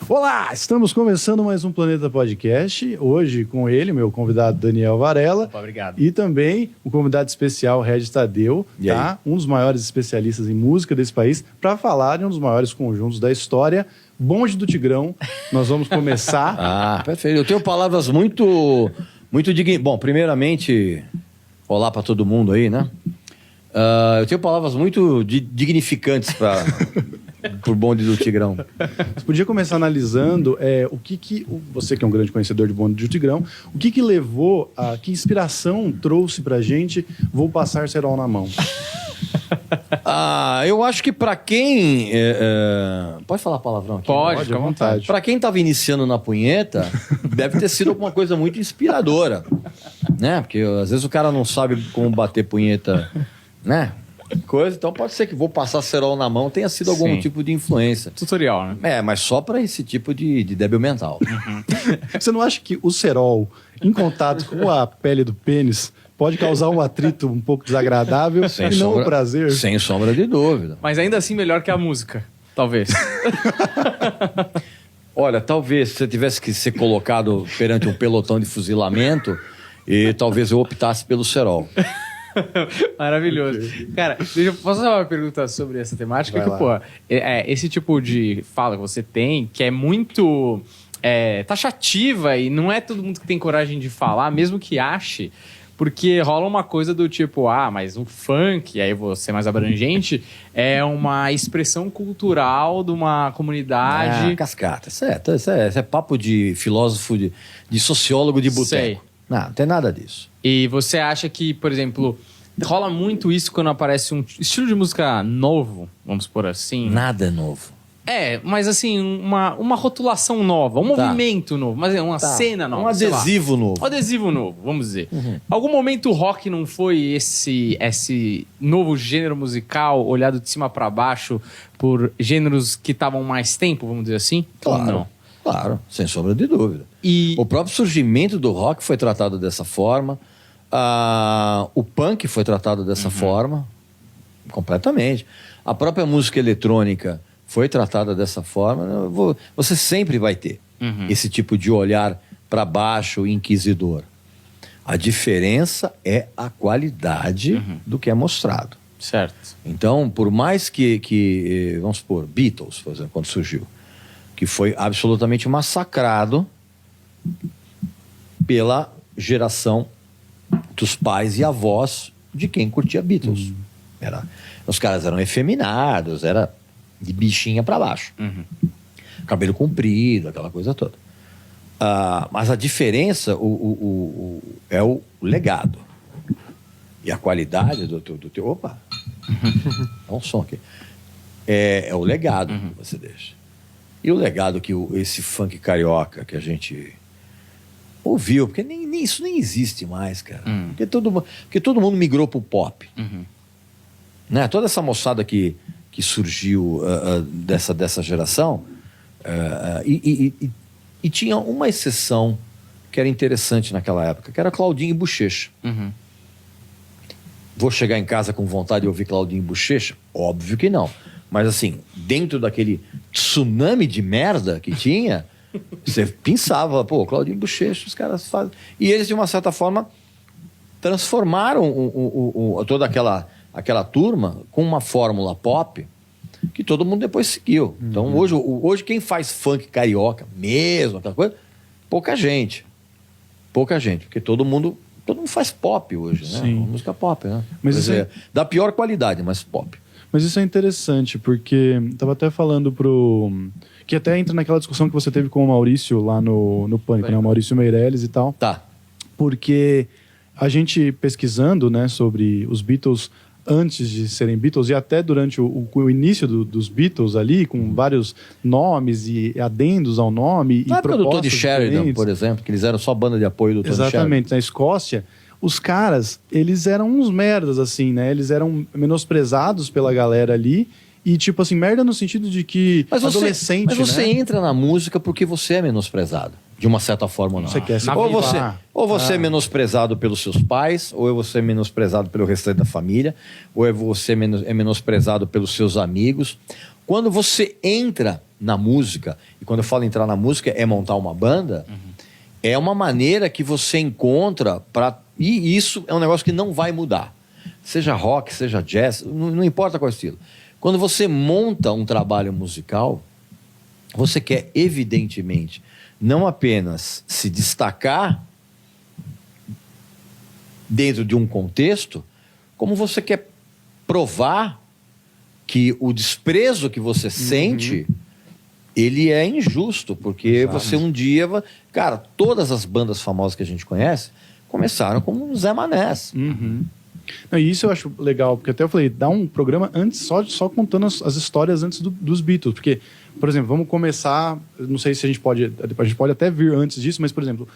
Olá, estamos começando mais um Planeta Podcast, hoje com ele, meu convidado Daniel Varela. Opa, obrigado. E também o convidado especial, Regis Tadeu, tá? Um dos maiores especialistas em música desse país, para falar de um dos maiores conjuntos da história, Bonde do Tigrão. Nós vamos começar... Perfeito. Eu tenho palavras muito dignas. Bom, primeiramente, olá para todo mundo aí, né? Eu tenho palavras muito dignificantes para... Por Bonde do Tigrão. Você podia começar analisando você que é um grande conhecedor de Bonde do Tigrão, o que levou, que inspiração trouxe pra gente Vou Passar Cerol na Mão? Eu acho que pra quem... Pode falar palavrão aqui? Pode, fica à vontade. Pra quem tava iniciando na punheta, deve ter sido alguma coisa muito inspiradora, né? Porque às vezes o cara não sabe como bater punheta, né? Então pode ser que Vou Passar Cerol na Mão tenha sido algum tipo de influência. Tutorial, né? Mas só para esse tipo de débil mental. Você não acha que o cerol, em contato com a pele do pênis, pode causar um atrito um pouco desagradável e não o prazer? Sem sombra de dúvida. Mas ainda assim melhor que a música, talvez. Olha, talvez se você tivesse que ser colocado perante um pelotão de fuzilamento, e talvez eu optasse pelo cerol. Maravilhoso. Okay. Cara, posso fazer uma pergunta sobre essa temática? Esse tipo de fala que você tem, que é muito taxativa e não é todo mundo que tem coragem de falar, mesmo que ache, porque rola uma coisa do tipo, mas o funk, aí vou ser mais abrangente, é uma expressão cultural de uma comunidade... Cascata. Isso é papo de filósofo, de sociólogo de boteco. Não tem nada disso. E você acha que, por exemplo, rola muito isso quando aparece um estilo de música novo, vamos por assim? Nada é novo. Mas assim, uma rotulação nova, um movimento novo, mas uma cena nova. Um adesivo novo. Um adesivo novo, vamos dizer. Algum momento o rock não foi esse novo gênero musical olhado de cima para baixo por gêneros que estavam mais tempo, vamos dizer assim? Claro. Ou não? Claro, sem sombra de dúvida. O próprio surgimento do rock foi tratado dessa forma. O punk foi tratado dessa forma, completamente. A própria música eletrônica foi tratada dessa forma. Você sempre vai ter esse tipo de olhar para baixo, inquisidor. A diferença é a qualidade do que é mostrado. Certo. Então, por mais que vamos supor, Beatles, por exemplo, quando surgiu, que foi absolutamente massacrado pela geração dos pais e avós de quem curtia Beatles. Os caras eram efeminados, era de bichinha para baixo. Cabelo comprido, aquela coisa toda. Mas a diferença é o legado. E a qualidade do teu... Opa! Dá um som aqui. É o legado que você deixa. E o legado que esse funk carioca que a gente ouviu, porque isso nem existe mais, cara. Porque todo mundo migrou pro pop. Né? Toda essa moçada que surgiu dessa geração, e tinha uma exceção que era interessante naquela época, que era Claudinho e Bochecha. Vou chegar em casa com vontade de ouvir Claudinho e Bochecha? Óbvio que não. Mas assim, dentro daquele tsunami de merda que tinha, você pensava, Claudinho Bochecha, os caras fazem... E eles, de uma certa forma, transformaram toda aquela turma com uma fórmula pop que todo mundo depois seguiu. Então, hoje quem faz funk carioca mesmo, aquela coisa, pouca gente. Porque todo mundo faz pop hoje, né? Sim. Música pop, né? Mas da pior qualidade, mas pop. Mas isso é interessante, porque estava até falando que até entra naquela discussão que você teve com o Maurício lá no Pânico, né? O Maurício Meirelles e tal. Tá. Porque a gente pesquisando, né, sobre os Beatles antes de serem Beatles e até durante o início dos Beatles ali, com vários nomes e adendos ao nome Na e época do Tony Sheridan, diferentes. por exemplo, que eles eram só banda de apoio do Tony Sheridan. Exatamente, na Escócia, os caras, eles eram uns merdas, assim, né? Eles eram menosprezados pela galera ali. E, tipo assim, merda no sentido de que adolescente, mas você né? entra na música porque você é menosprezado. De uma certa forma ou não. Você quer se ou você é menosprezado pelos seus pais, ou você é menosprezado pelo restante da família, ou você é menosprezado pelos seus amigos. Quando você entra na música, e quando eu falo entrar na música é montar uma banda, é uma maneira que você encontra para... E isso é um negócio que não vai mudar. Seja rock, seja jazz, não importa qual estilo. Quando você monta um trabalho musical, você quer, evidentemente, não apenas se destacar dentro de um contexto, como você quer provar que o desprezo que você sente, ele é injusto, porque você um dia... Cara, todas as bandas famosas que a gente conhece começaram como Zé Manés. Não, e isso eu acho legal, porque até eu falei, dá um programa antes só contando as histórias antes dos Beatles, porque, por exemplo, vamos começar, não sei se a gente pode até vir antes disso, mas, por exemplo,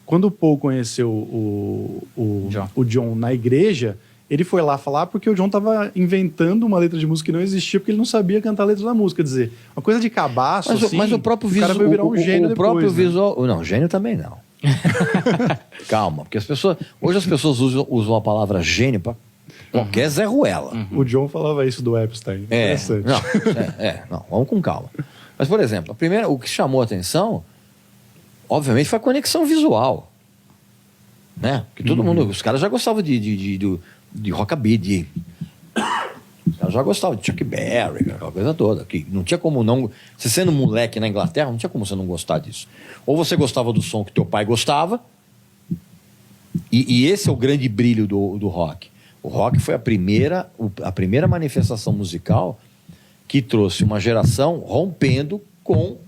quando o Paul conheceu o John na igreja, ele foi lá falar porque o John estava inventando uma letra de música que não existia, porque ele não sabia cantar a letra da música. Quer dizer, uma coisa de cabaço, mas o próprio visual... O cara vai virar um gênio depois, próprio né? visual... Não, gênio também não. Calma, porque hoje as pessoas usam a palavra gênio para qualquer Zé Ruela. O John falava isso do Epstein. Interessante. Não, vamos com calma. Mas, por exemplo, o que chamou a atenção, obviamente, foi a conexão visual. Né? Porque todo mundo... Os caras já gostavam de rockabilly, os caras já gostavam de Chuck Berry, aquela coisa toda. Que não tinha como não... Você sendo moleque na Inglaterra, não tinha como você não gostar disso. Ou você gostava do som que teu pai gostava, e esse é o grande brilho do rock. O rock foi a primeira manifestação musical que trouxe uma geração rompendo com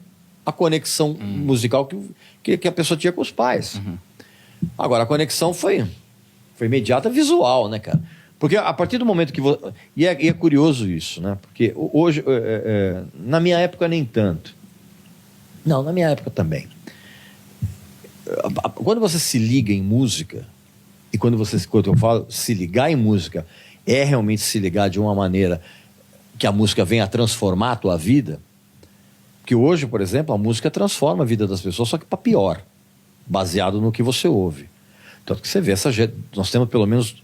a conexão musical que a pessoa tinha com os pais. Agora, a conexão foi imediata, visual, né, cara? Porque a partir do momento que você... E é curioso isso, né? Porque hoje... na minha época, nem tanto. Não, na minha época também. Quando você se liga em música, e quando eu falo se ligar em música, é realmente se ligar de uma maneira que a música venha a transformar a tua vida. Porque hoje, por exemplo, a música transforma a vida das pessoas, só que para pior, baseado no que você ouve. Tanto que você vê, nós temos pelo menos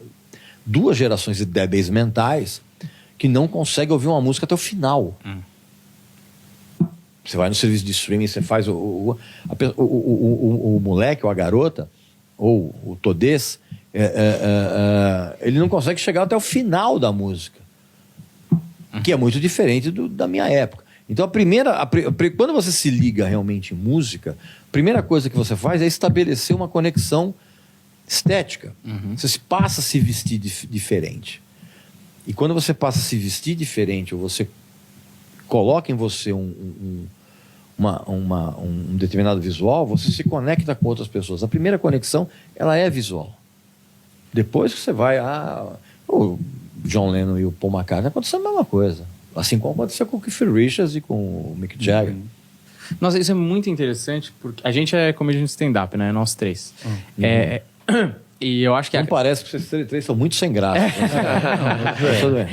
2 gerações de débeis mentais que não conseguem ouvir uma música até o final. Você vai no serviço de streaming, você faz o moleque ou a garota, ou o todês, ele não consegue chegar até o final da música, que é muito diferente da minha época. Então, quando você se liga realmente em música, a primeira coisa que você faz é estabelecer uma conexão estética. Você passa a se vestir diferente. E quando você passa a se vestir diferente, ou você coloca em você um determinado visual, você se conecta com outras pessoas. A primeira conexão, ela é visual. Depois que você vai... o John Lennon e o Paul McCartney, aconteceu a mesma coisa. Assim como aconteceu com o Keith Richards e com o Mick Jagger. Nossa, isso é muito interessante, porque a gente é comediante stand-up, né? Nós 3. E eu acho que... Não parece que vocês 3 são muito sem graça.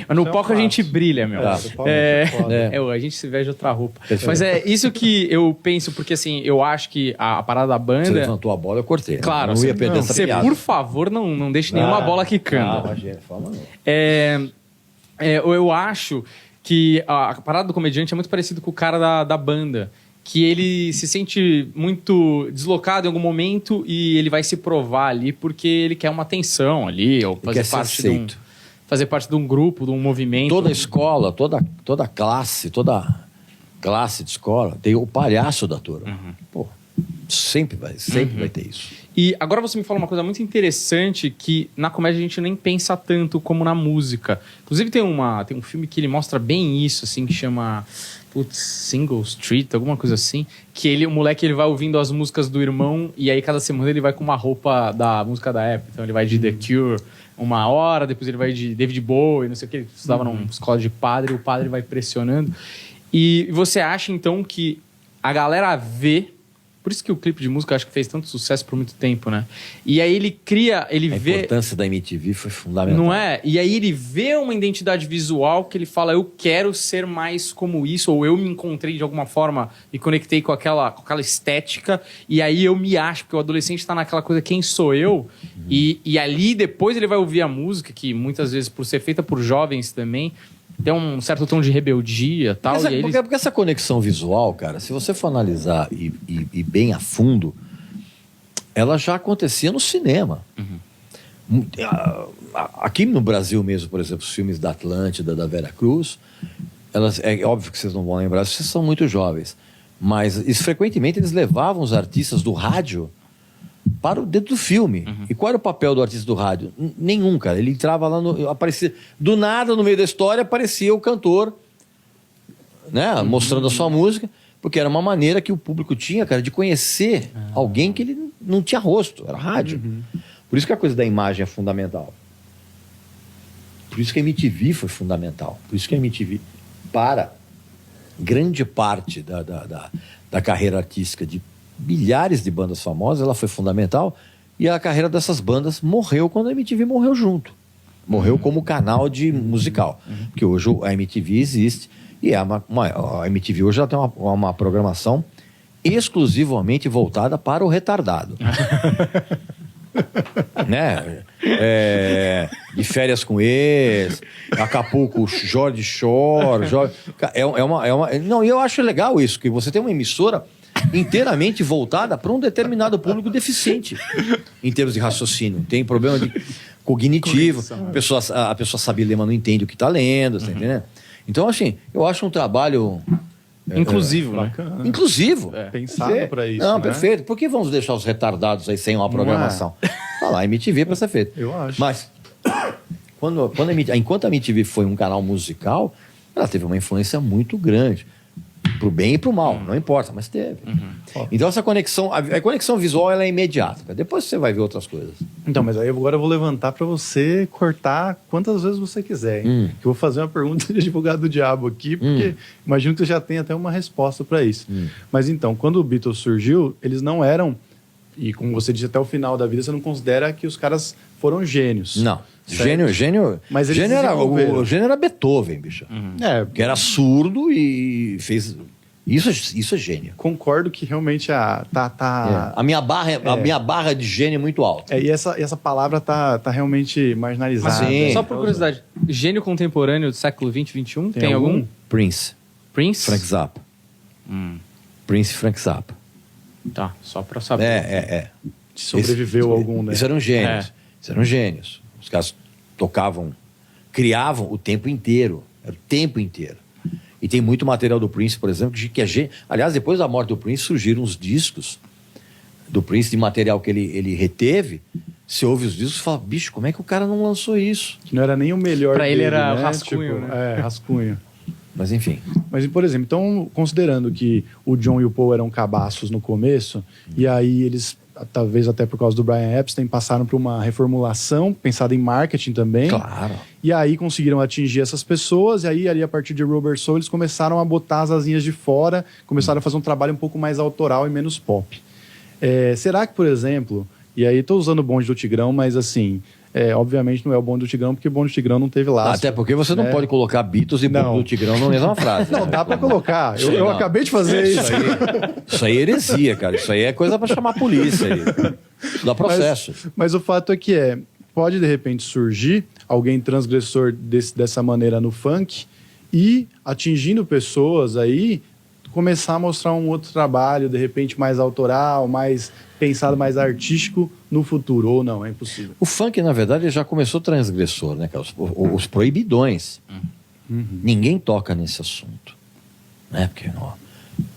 Mas no palco a gente brilha, meu. Tá. A gente se veste de outra roupa. Mas é isso que eu penso, porque assim, eu acho que a parada da banda... Você levantou a bola, eu cortei. Claro. Não ia perder essa piada. Por favor, não deixe nenhuma bola quicando. Imagina, fala não. Eu acho que a parada do comediante é muito parecido com o cara da banda. Que ele se sente muito deslocado em algum momento e ele vai se provar ali porque ele quer uma atenção ali, ou fazer parte de um grupo, de um movimento. Toda escola, toda classe de escola tem o palhaço da turma. Pô, sempre vai ter isso. E agora você me fala uma coisa muito interessante que na comédia a gente nem pensa tanto como na música. Inclusive tem um filme que ele mostra bem isso, assim, que chama... Single Street, alguma coisa assim, que o moleque ele vai ouvindo as músicas do irmão e aí cada semana ele vai com uma roupa da música da época. Então ele vai de The Cure uma hora, depois ele vai de David Bowie, não sei o que, ele estudava numa escola de padre, e o padre vai pressionando. E você acha então que a galera vê... Por isso que o clipe de música acho que fez tanto sucesso por muito tempo, né? E aí ele cria, a importância da MTV foi fundamental. Não é? E aí ele vê uma identidade visual que ele fala, eu quero ser mais como isso, ou eu me encontrei de alguma forma, me conectei com aquela estética, e aí eu me acho, porque o adolescente tá naquela coisa, quem sou eu? E ali depois ele vai ouvir a música, que muitas vezes por ser feita por jovens também, tem um certo tom de rebeldia e tal. Porque essa conexão visual, cara, se você for analisar e bem a fundo, ela já acontecia no cinema. Aqui no Brasil mesmo, por exemplo, os filmes da Atlântida, da Vera Cruz, é óbvio que vocês não vão lembrar, vocês são muito jovens, mas frequentemente eles levavam os artistas do rádio para dentro do filme. E qual era o papel do artista do rádio? Nenhum, cara. Ele entrava lá, aparecia do nada, no meio da história, aparecia o cantor, né, mostrando a sua música, porque era uma maneira que o público tinha, cara, de conhecer alguém que ele não tinha rosto, era rádio. Por isso que a coisa da imagem é fundamental. Por isso que a MTV foi fundamental. Por isso que a MTV, para grande parte da carreira artística de milhares de bandas famosas, ela foi fundamental, e a carreira dessas bandas morreu quando a MTV morreu junto. Morreu como canal de musical. Porque hoje a MTV existe, e a MTV hoje ela tem uma programação exclusivamente voltada para o retardado. Né? De Férias com Ex, Acapulco, Jorge Shore. Não, e eu acho legal isso, que você tem uma emissora inteiramente voltada para um determinado público deficiente em termos de raciocínio. Tem problema cognitivo, a pessoa sabe ler, mas não entende o que está lendo, tá entendendo? Então, assim, eu acho um trabalho inclusivo, né? Inclusivo. Pensado para isso. Não, né? Perfeito. Por que vamos deixar os retardados aí sem uma programação? Olha lá, a MTV para ser feito. Eu acho. Mas, enquanto a MTV foi um canal musical, ela teve uma influência muito grande. Pro bem e pro mal, não importa, mas teve. Então essa conexão, a conexão visual ela é imediata. Depois você vai ver outras coisas. Então, mas aí agora eu vou levantar para você cortar quantas vezes você quiser, hein? Que eu vou fazer uma pergunta de advogado do diabo aqui, porque imagino que você já tem até uma resposta para isso. Mas então, quando o Beatles surgiu, eles não eram, e como você disse, até o final da vida, você não considera que os caras foram gênios. Não. Certo? Gênio. Mas o gênio era Beethoven, bicho. Que era surdo e fez. Isso é gênio. Concordo que realmente A minha barra de gênio é muito alta. E essa palavra tá realmente marginalizada. Sim. Só por curiosidade, gênio contemporâneo do século XX, XXI, tem algum? Prince. Frank Zappa. Prince e Frank Zappa. Tá, só pra saber. Sobreviveu algum, né? Isso eram gênios. Os caras criavam o tempo inteiro. Era o tempo inteiro. E tem muito material do Prince, por exemplo, que é gênio. Aliás, depois da morte do Prince, surgiram uns discos do Prince de material que ele reteve. Você ouve os discos e fala, bicho, como é que o cara não lançou isso? Que não era nem o melhor pra dele, ele era né? rascunho, né? Rascunho. Mas enfim. Mas, por exemplo, então, considerando que o John e o Paul eram cabaços no começo, e aí eles, talvez até por causa do Brian Epstein, passaram por uma reformulação, pensada em marketing também. Claro. E aí conseguiram atingir essas pessoas, e aí ali a partir de Rubber Soul eles começaram a botar as asinhas de fora, começaram a fazer um trabalho um pouco mais autoral e menos pop. Será que, por exemplo, e aí estou usando o bonde do Tigrão, mas assim... obviamente não é o bonde do Tigrão, porque o bonde do Tigrão não teve laço. Até porque você não pode colocar Beatles e bonde do Tigrão na mesma frase. Não, dá pra colocar. Eu acabei de fazer isso. Isso aí é heresia, cara. Isso aí é coisa pra chamar a polícia. Isso dá processo. Mas o fato é que pode de repente surgir alguém transgressor dessa maneira no funk e atingindo pessoas aí, começar a mostrar um outro trabalho, de repente mais autoral, mais pensado, mais artístico no futuro, ou não, é impossível. O funk, na verdade, já começou transgressor, né, cara? Os proibidões. Ninguém toca nesse assunto. Né? Porque o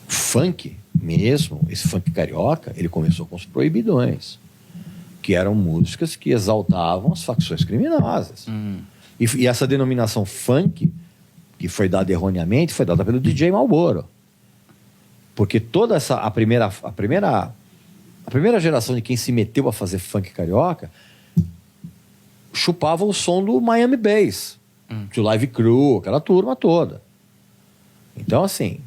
funk mesmo, esse funk carioca, ele começou com os proibidões, que eram músicas que exaltavam as facções criminosas. E essa denominação funk, que foi dada erroneamente, foi dada pelo DJ Marlboro. Porque toda a primeira geração de quem se meteu a fazer funk carioca chupava o som do Miami Bass, do Live Crew, aquela turma toda. Então, assim,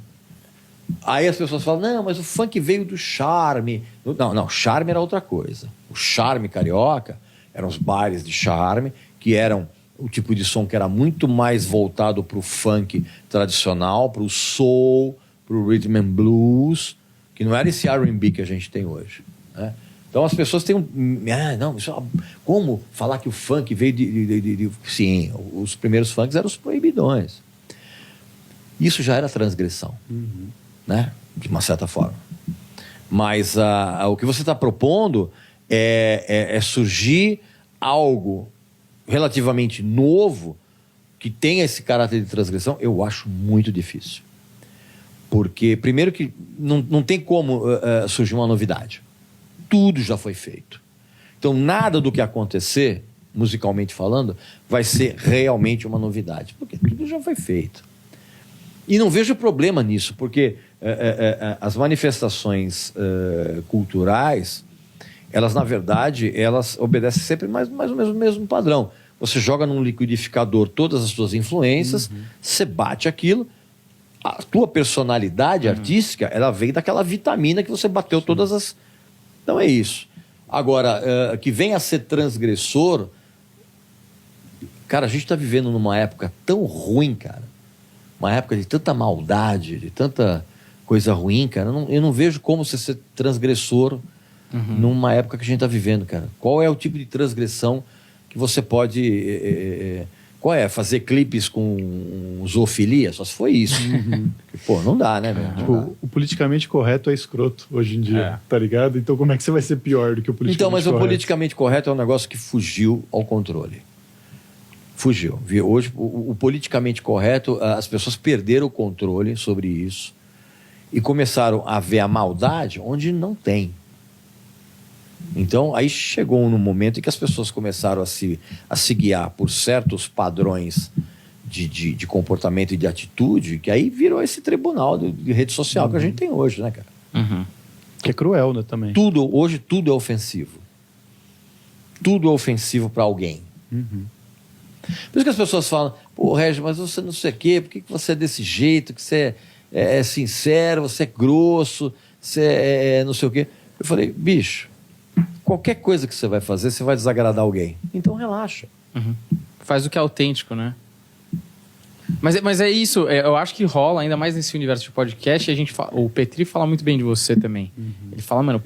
aí as pessoas falam, não, mas o funk veio do charme. Não, charme era outra coisa. O charme carioca eram os bailes de charme, que eram o tipo de som que era muito mais voltado para o funk tradicional, para o soul, para o rhythm and blues, que não era esse R&B que a gente tem hoje, né? Então as pessoas têm como falar que o funk veio de... Sim, os primeiros funks eram os proibidões. Isso já era transgressão, né? De uma certa forma. Mas o que você está propondo é surgir algo relativamente novo que tenha esse caráter de transgressão. Eu acho muito difícil. Porque, primeiro que não tem como surgir uma novidade. Tudo já foi feito. Então, nada do que acontecer, musicalmente falando, vai ser realmente uma novidade. Porque tudo já foi feito. E não vejo problema nisso, porque as manifestações culturais, elas, na verdade, elas obedecem sempre mais ou menos o mesmo padrão. Você joga num liquidificador todas as suas influências, você bate aquilo, a tua personalidade artística, ela vem daquela vitamina que você bateu todas as... Então é isso. Agora, que venha a ser transgressor... Cara, a gente está vivendo numa época tão ruim, cara. Uma época de tanta maldade, de tanta coisa ruim, cara. Eu não vejo como você ser transgressor numa época que a gente está vivendo, cara. Qual é o tipo de transgressão que você pode... Qual é? Fazer clipes com zoofilia? Só se foi isso. Pô, não dá, né, velho? Tipo, o politicamente correto é escroto hoje em dia, tá ligado? Então como é que você vai ser pior do que o politicamente Então, mas correto? o politicamente correto é um negócio que fugiu ao controle. Fugiu. Hoje, o politicamente correto, as pessoas perderam o controle sobre isso e começaram a ver a maldade onde não tem. Então, aí chegou num momento em que as pessoas começaram a se guiar por certos padrões de comportamento e de atitude, que aí virou esse tribunal de rede social que a gente tem hoje, né, cara? Que é cruel, né, também. Hoje tudo é ofensivo. Tudo é ofensivo para alguém. Por isso que as pessoas falam, pô, Regis, mas você não sei o quê, por que você é desse jeito, que você é sincero, você é grosso, você é não sei o quê. Eu falei, bicho, qualquer coisa que você vai fazer, você vai desagradar alguém. Então relaxa. Faz o que é autêntico, né? Mas é isso, eu acho que rola, ainda mais nesse universo de podcast, o Petri fala muito bem de você também. Ele fala, mano,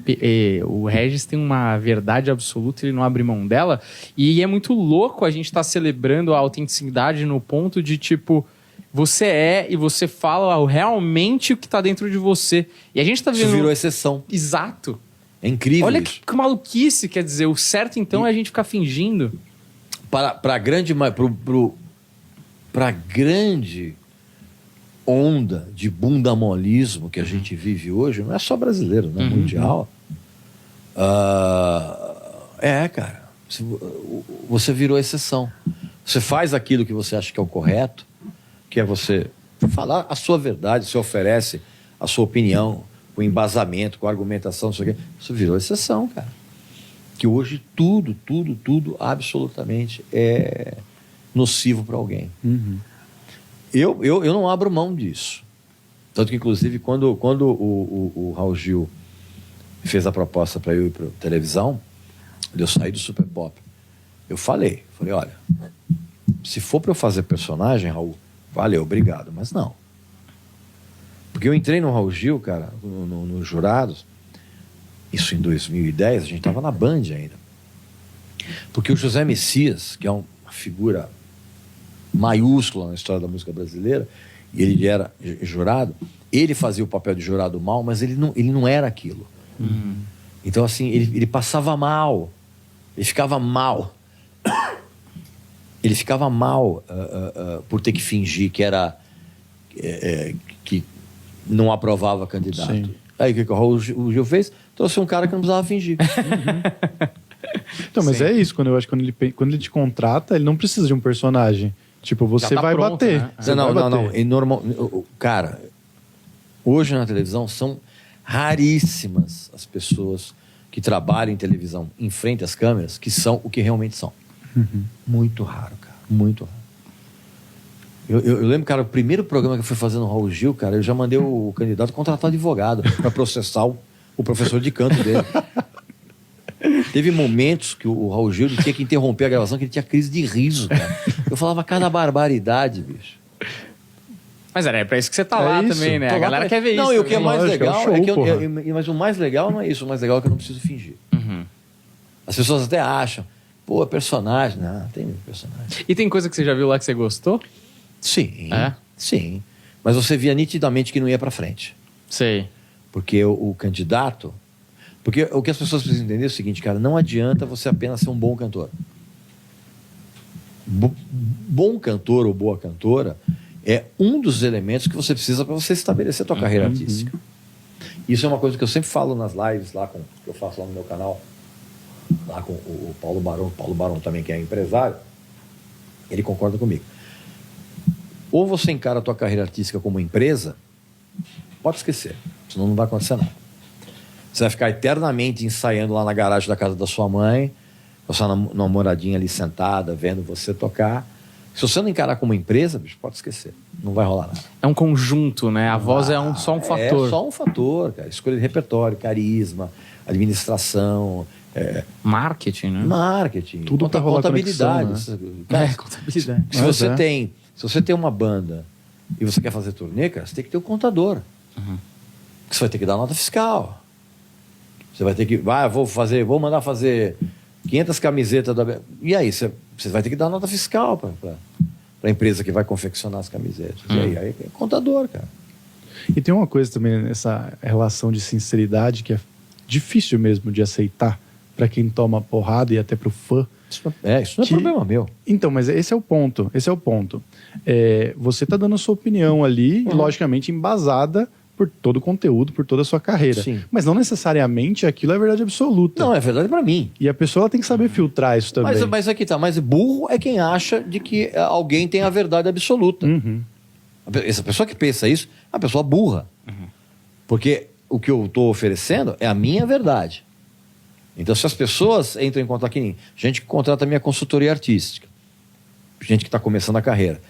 o Regis tem uma verdade absoluta, ele não abre mão dela, e é muito louco a gente estar celebrando a autenticidade no ponto de, tipo, você e você fala realmente o que tá dentro de você. E a gente tá vendo... Isso virou exceção. Exato. É incrível. Olha isso. que maluquice, quer dizer, o certo então é a gente ficar fingindo. Para grande onda de bundamolismo que a gente vive hoje, não é só brasileiro, né? Mundial. Cara, você virou exceção. Você faz aquilo que você acha que é o correto, que é você falar a sua verdade, você oferece a sua opinião, com embasamento, com argumentação, não sei o quê. Isso virou exceção, cara. Que hoje tudo absolutamente é nocivo para alguém. Eu não abro mão disso. Tanto que, inclusive, quando o Raul Gil fez a proposta para eu ir para televisão, eu saí do Super Pop, eu falei, olha, se for para eu fazer personagem, Raul, valeu, obrigado, mas não. Porque eu entrei no Raul Gil, cara, nos jurados, isso em 2010, a gente estava na Band ainda. Porque o José Messias, que é uma figura maiúscula na história da música brasileira, e ele era jurado, ele fazia o papel de jurado mal, mas ele não era aquilo. Então, assim, ele passava mal, ele ficava mal. Ele ficava mal por ter que fingir que era... que não aprovava candidato. Sim. Aí o que o Raul Gil fez? Trouxe um cara que não precisava fingir. Então, mas Sim. é isso, quando ele te contrata, ele não precisa de um personagem. Tipo, você tá vai pronto, bater. né? Você Não. vai bater. É normal. Cara, hoje na televisão são raríssimas as pessoas que trabalham em televisão em frente às câmeras que são o que realmente são. Muito raro, cara. Muito raro. Eu lembro, cara, o primeiro programa que eu fui fazer no Raul Gil, cara, eu já mandei o candidato contratar advogado para processar o professor de canto dele. Teve momentos que o Raul Gil tinha que interromper a gravação, que ele tinha crise de riso, cara. Eu falava cada barbaridade, bicho. Mas era pra isso que você tá lá isso. também, né? Tô A lá galera pra- quer ver não, isso. e o que é também. mais Lógico, legal é um show, é que porra. mas o mais legal não é isso. O mais legal é que eu não preciso fingir. As pessoas até acham, pô, personagem. Não tem personagem. E tem coisa que você já viu lá que você gostou? Sim, É? sim. Mas você via nitidamente que não ia para frente. Sei. Porque o candidato... Porque o que as pessoas precisam entender é o seguinte, cara, não adianta você apenas ser um bom cantor. Bom cantor ou boa cantora é um dos elementos que você precisa para você estabelecer a tua carreira artística. Isso é uma coisa que eu sempre falo nas lives lá que eu faço lá no meu canal, lá com o Paulo Barão também, que é empresário, ele concorda comigo. Ou você encara a tua carreira artística como empresa, pode esquecer, senão não vai acontecer nada. Você vai ficar eternamente ensaiando lá na garagem da casa da sua mãe, com a sua namoradinha ali sentada, vendo você tocar. Se você não encarar como empresa, bicho, pode esquecer. Não vai rolar nada. É um conjunto, né? A voz é só um fator. É só um fator, cara. Escolha de repertório, carisma, administração... Marketing, né? Marketing. Tudo pra rolar contabilidade. conexão, né? Cara, Contabilidade. se você tem uma banda e você quer fazer turnê, cara, você tem que ter um contador. Você vai ter que dar nota fiscal. Você vai ter que... vou mandar fazer 500 camisetas da... E aí, você vai ter que dar nota fiscal para a empresa que vai confeccionar as camisetas. E aí é contador, cara. E tem uma coisa também nessa relação de sinceridade que é difícil mesmo de aceitar para quem toma porrada e até pro fã. Isso não é problema meu. Então, mas esse é o ponto. Você tá dando a sua opinião ali, e logicamente embasada por todo o conteúdo, por toda a sua carreira. Sim. Mas não necessariamente aquilo é verdade absoluta. Não, é verdade para mim. E a pessoa ela tem que saber filtrar isso também. Mas aqui tá, mas burro é quem acha de que alguém tem a verdade absoluta. Essa pessoa que pensa isso é uma pessoa burra. Porque o que eu estou oferecendo é a minha verdade. Então, se as pessoas entram em contato aqui, gente que contrata a minha consultoria artística, gente que está começando a carreira,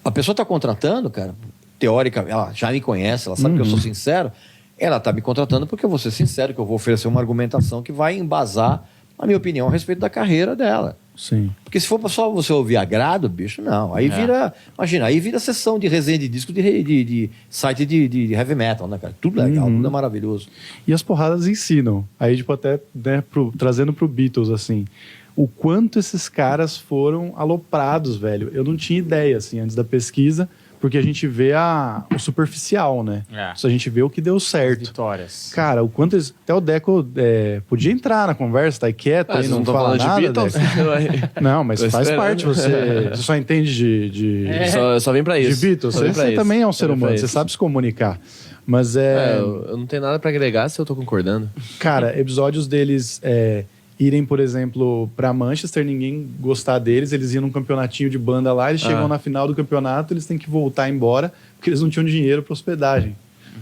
a pessoa está contratando, cara, teórica, ela já me conhece, ela sabe que eu sou sincero, ela está me contratando porque eu vou ser sincero, que eu vou oferecer uma argumentação que vai embasar a minha opinião a respeito da carreira dela. Sim. Porque se for só você ouvir agrado, bicho, não. Aí vira, imagina, aí vira sessão de resenha de disco de site de heavy metal, né, cara? Tudo legal, tudo é maravilhoso. E as porradas ensinam. Aí, tipo, até né, trazendo pro Beatles, assim, o quanto esses caras foram aloprados, velho. Eu não tinha ideia, assim, antes da pesquisa, porque a gente vê o superficial, né? Só a gente vê o que deu certo. Vitórias. Cara, o quanto até o Deco podia entrar na conversa, tá quieto aí, não fala nada, de Beatles? Deco. Não, mas faz parte, você só entende de Só vem pra isso. de Beatles. Só vem pra Você isso. também é um Só ser vem pra humano, você isso. sabe se comunicar. Mas eu não tenho nada pra agregar se eu tô concordando. cara, episódios deles irem, por exemplo, pra Manchester, ninguém gostar deles, eles iam num campeonatinho de banda lá, eles chegam na final do campeonato, eles têm que voltar embora, porque eles não tinham dinheiro pra hospedagem,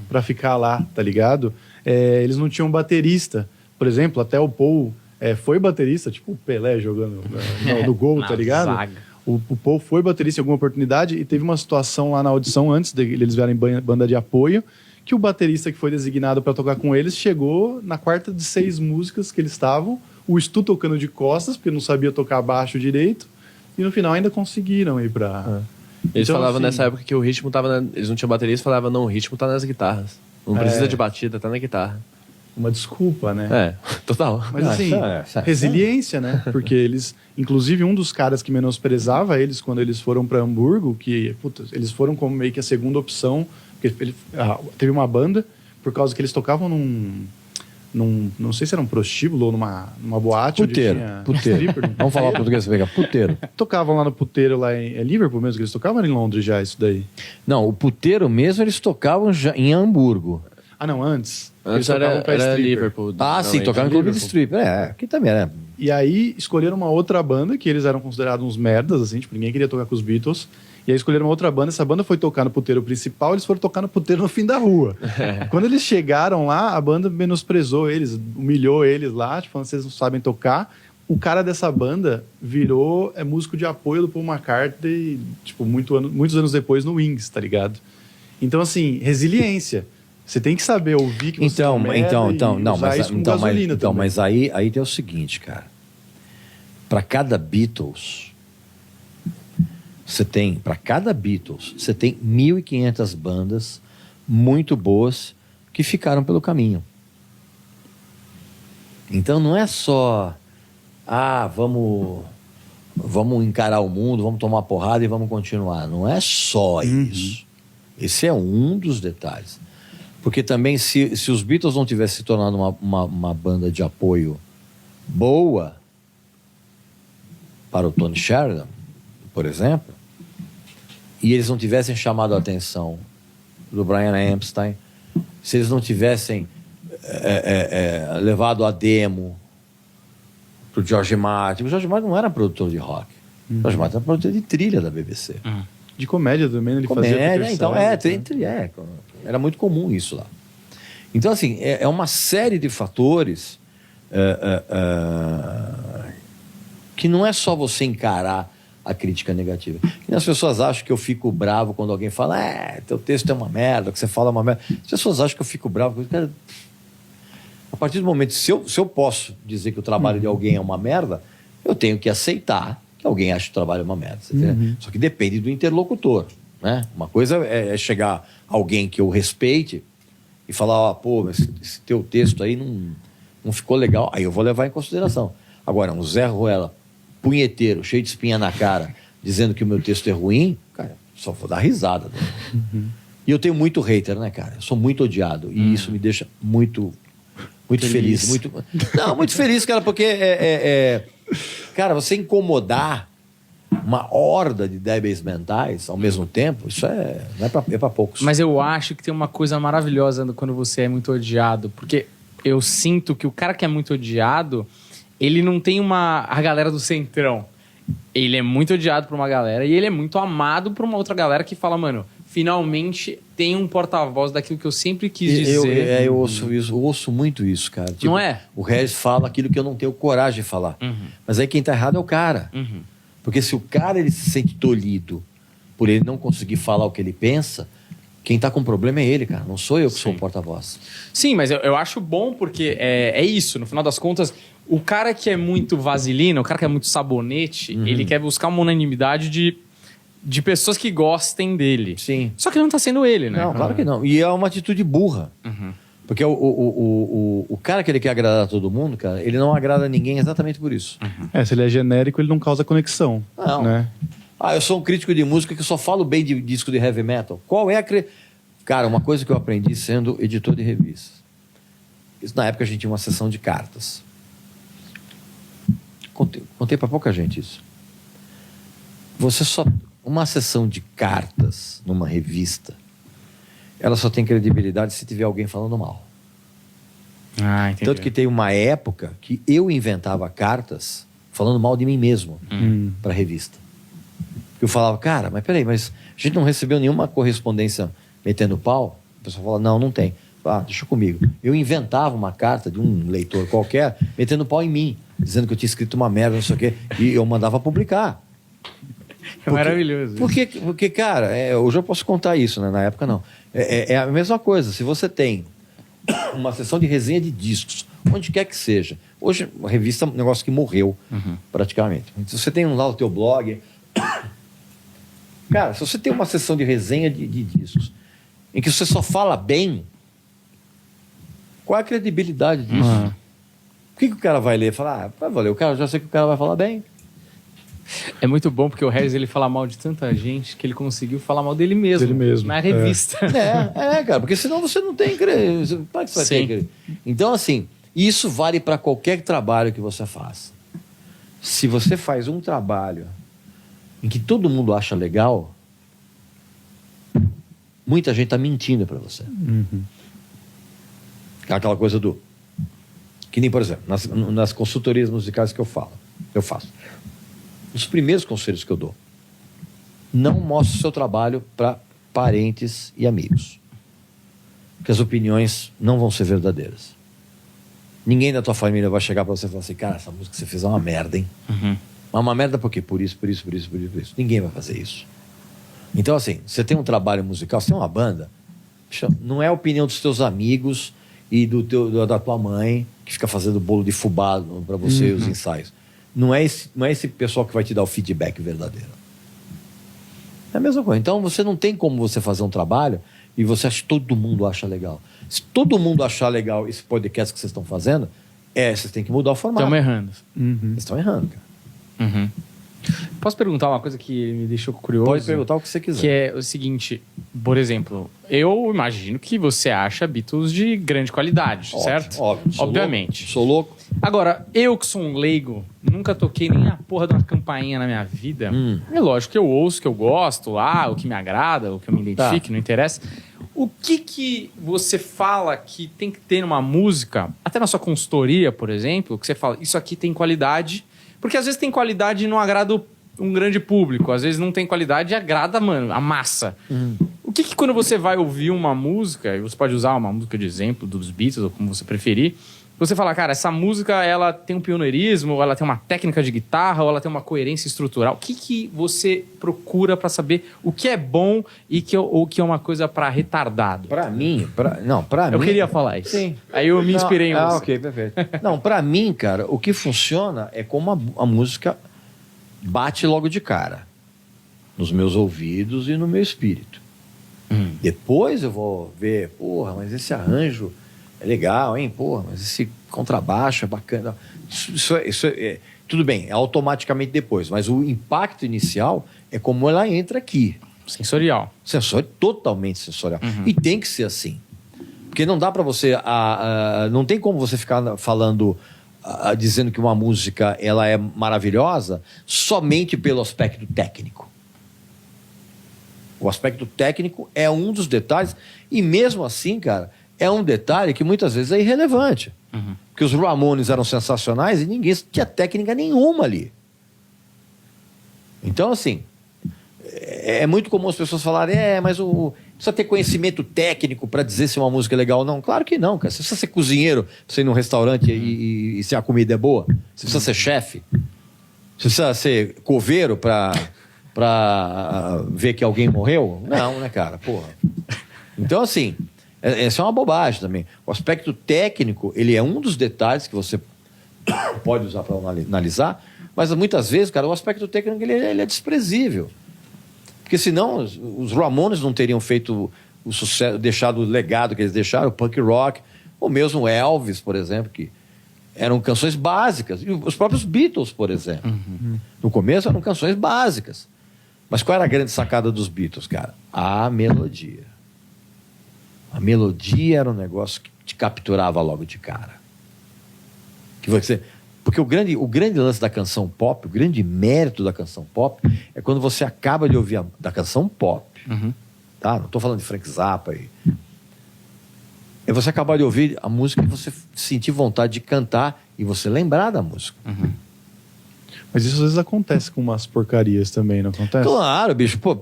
pra ficar lá, tá ligado? Eles não tinham baterista, por exemplo, até o Paul foi baterista, tipo o Pelé jogando no gol, tá ligado? Zaga. O Paul foi baterista em alguma oportunidade e teve uma situação lá na audição, antes deles virarem banda de apoio, que o baterista que foi designado para tocar com eles chegou na quarta de 6 músicas que eles estavam, o Stu tocando de costas, porque não sabia tocar baixo direito, e no final ainda conseguiram ir pra... Eles Então, falavam assim, nessa época que o ritmo tava... Eles não tinham bateria, eles falavam, não, o ritmo tá nas guitarras. Não precisa de batida, tá na guitarra. Uma desculpa, né? Total. Mas assim, resiliência, né? Porque eles... Inclusive, um dos caras que menosprezava eles quando eles foram para Hamburgo, que eles foram como meio que a segunda opção, porque teve uma banda, por causa que eles tocavam num não sei se era um prostíbulo ou numa boate. Puteiro. Stripper. Vamos falar português, pega puteiro. Tocavam lá no puteiro, lá em Liverpool mesmo, que eles tocavam, ou era em Londres já, isso daí? Não, o puteiro mesmo eles tocavam já em Hamburgo. Ah, não, antes. Antes Eles tocavam pra era stripper. Liverpool. Sim, tocavam em clube de stripper. Aqui também era. E aí escolheram uma outra banda, que eles eram considerados uns merdas, assim, tipo, ninguém queria tocar com os Beatles. E aí escolheram uma outra banda, essa banda foi tocar no puteiro principal, eles foram tocar no puteiro no fim da rua. Quando eles chegaram lá, a banda menosprezou eles, humilhou eles lá, tipo, falando, vocês não sabem tocar. O cara dessa banda virou músico de apoio do Paul McCartney, tipo, muitos anos depois no Wings, tá ligado? Então, assim, resiliência. Você tem que saber ouvir que você mas aí tem o seguinte, cara. Para cada Beatles, você tem 1.500 bandas muito boas que ficaram pelo caminho. Então não é só vamos encarar o mundo, vamos tomar porrada e vamos continuar. Não é só isso. Esse é um dos detalhes. Porque também, se os Beatles não tivessem se tornado uma banda de apoio boa para o Tony Sheridan, por exemplo, e eles não tivessem chamado a atenção do Brian Epstein, se eles não tivessem levado a demo para o George Martin. O George Martin não era produtor de rock. O George Martin era produtor de trilha da BBC. De comédia também, ele fazia. Comédia, então, era muito comum isso lá. Então, assim, é uma série de fatores que não é só você encarar a crítica negativa. E as pessoas acham que eu fico bravo quando alguém fala teu texto é uma merda, que você fala é uma merda. As pessoas acham que eu fico bravo. Cara, a partir do momento, se eu posso dizer que o trabalho de alguém é uma merda, eu tenho que aceitar que alguém acha que o trabalho é uma merda. Só que depende do interlocutor, né? Uma coisa é chegar alguém que eu respeite e falar, pô, esse teu texto aí não ficou legal, aí eu vou levar em consideração. Agora, um Zé Ruela punheteiro, cheio de espinha na cara, dizendo que o meu texto é ruim, cara, só vou dar risada. Né? E eu tenho muito hater, né, cara? Eu sou muito odiado. E isso me deixa muito feliz. Muito feliz, cara, porque cara, você incomodar uma horda de débeis mentais ao mesmo tempo, isso não é pra poucos. Mas eu acho que tem uma coisa maravilhosa quando você é muito odiado, porque eu sinto que o cara que é muito odiado, ele não tem a galera do centrão. Ele é muito odiado por uma galera e ele é muito amado por uma outra galera que fala, mano, finalmente tem um porta-voz daquilo que eu sempre quis dizer. Eu ouço isso, eu ouço muito isso, cara. Tipo, não é? O Regis fala aquilo que eu não tenho coragem de falar. Mas aí quem tá errado é o cara. Porque se o cara ele se sente tolhido por ele não conseguir falar o que ele pensa, quem tá com problema é ele, cara. Não sou eu que sou o porta-voz. Sim, mas eu acho bom porque é isso. No final das contas, o cara que é muito vaselina, o cara que é muito sabonete, ele quer buscar uma unanimidade de pessoas que gostem dele. Sim. Só que não tá sendo ele, né? Não, claro que não. E é uma atitude burra. Porque o cara que ele quer agradar todo mundo, cara, ele não agrada ninguém exatamente por isso. Se ele é genérico, ele não causa conexão. Não. Né? Eu sou um crítico de música que só falo bem de disco de heavy metal. Qual é a... Cara, uma coisa que eu aprendi sendo editor de revistas. Isso, na época a gente tinha uma sessão de cartas. Contei pra pouca gente isso. Uma sessão de cartas numa revista, ela só tem credibilidade se tiver alguém falando mal. Entendi. Tanto que tem uma época que eu inventava cartas falando mal de mim mesmo para a revista. Eu falava, cara, mas peraí, mas a gente não recebeu nenhuma correspondência metendo pau? O pessoal fala, não tem. Deixa comigo. Eu inventava uma carta de um leitor qualquer metendo pau em mim, dizendo que eu tinha escrito uma merda, não sei o quê, e eu mandava publicar. Maravilhoso. Porque cara, hoje eu posso contar isso, né? Na época não. É a mesma coisa. Se você tem uma sessão de resenha de discos, onde quer que seja. Hoje, a revista é um negócio que morreu, praticamente. Se você tem lá o teu blog... Cara, se você tem uma sessão de resenha de discos, em que você só fala bem, qual é a credibilidade disso? O que o cara vai ler? Falar, vai valer, o cara já sei que o cara vai falar bem. É muito bom porque o Regis ele fala mal de tanta gente que ele conseguiu falar mal dele mesmo. Na revista. Cara, porque senão você não tem credibilidade. Como é que você vai ter credibilidade? Então, assim, isso vale para qualquer trabalho que você faça. Se você faz um trabalho em que todo mundo acha legal, muita gente está mentindo para você. Aquela coisa do... Que nem, por exemplo, nas consultorias musicais que eu faço. Os primeiros conselhos que eu dou: não mostre o seu trabalho para parentes e amigos, porque as opiniões não vão ser verdadeiras. Ninguém da tua família vai chegar para você e falar assim, cara, essa música que você fez é uma merda, hein? Mas uma merda por quê? Por isso. Ninguém vai fazer isso. Então, assim, você tem um trabalho musical, você tem uma banda, não é a opinião dos teus amigos e da tua mãe que fica fazendo bolo de fubá para você e os ensaios. Não é esse pessoal que vai te dar o feedback verdadeiro. É a mesma coisa. Então, você não tem como você fazer um trabalho e você acha que todo mundo acha legal. Se todo mundo achar legal esse podcast que vocês estão fazendo, vocês têm que mudar o formato. Estão errando. Vocês estão errando, cara. Posso perguntar uma coisa que me deixou curioso? Pode perguntar o que você quiser. Que é o seguinte, por exemplo, eu imagino que você acha Beatles de grande qualidade, Óbvio, certo? óbvio. Obviamente. Sou louco. Agora, eu que sou um leigo, nunca toquei nem a porra de uma campainha na minha vida. É lógico que eu ouço, que eu gosto, o que me agrada, o que eu me identifique, não interessa. O que você fala que tem que ter numa música, até na sua consultoria, por exemplo, que você fala, isso aqui tem qualidade, porque às vezes tem qualidade e não agrada um grande público, às vezes não tem qualidade e agrada, mano, a massa. O que quando você vai ouvir uma música, e você pode usar uma música de exemplo dos Beatles, ou como você preferir, você fala, cara, essa música, ela tem um pioneirismo, ou ela tem uma técnica de guitarra, ou ela tem uma coerência estrutural. O que você procura pra saber o que é bom e o que é uma coisa pra retardado? Pra mim... Eu queria falar isso. Sim. Aí eu me inspirei em você. Ok, perfeito. Não, pra mim, cara, o que funciona é como a música bate logo de cara. Nos meus ouvidos e no meu espírito. Depois eu vou ver, porra, mas esse arranjo é legal, hein? Porra, mas esse contrabaixo é bacana. Isso é tudo bem, é automaticamente depois, mas o impacto inicial é como ela entra aqui. Sensorial. Totalmente sensorial. E tem que ser assim. Porque não dá pra você... não tem como você ficar falando... dizendo que uma música ela é maravilhosa somente pelo aspecto técnico. O aspecto técnico é um dos detalhes, e mesmo assim, cara, é um detalhe que muitas vezes é irrelevante. Porque os Ramones eram sensacionais e ninguém tinha técnica nenhuma ali. Então, assim, é muito comum as pessoas falarem, mas precisa ter conhecimento técnico para dizer se uma música é legal ou não. Claro que não, cara. Você precisa ser cozinheiro pra você ir num restaurante e se a comida é boa. Você precisa ser chefe. Você precisa ser coveiro para ver que alguém morreu? Não, né, cara? Porra. Então, assim, essa é uma bobagem também. O aspecto técnico, ele é um dos detalhes que você pode usar para analisar, mas muitas vezes, cara, o aspecto técnico ele é desprezível. Porque senão os Ramones não teriam feito o sucesso, deixado o legado que eles deixaram, o punk rock, ou mesmo Elvis, por exemplo, que eram canções básicas. E os próprios Beatles, por exemplo. No começo eram canções básicas. Mas qual era a grande sacada dos Beatles, cara? A melodia. A melodia era um negócio que te capturava logo de cara. Porque o grande lance da canção pop, o grande mérito da canção pop, é quando você acaba de ouvir da canção pop. Tá? Não estou falando de Frank Zappa aí. É você acabar de ouvir a música e você sentir vontade de cantar e você lembrar da música. Mas isso às vezes acontece com umas porcarias também, não acontece? Claro, bicho. Pô,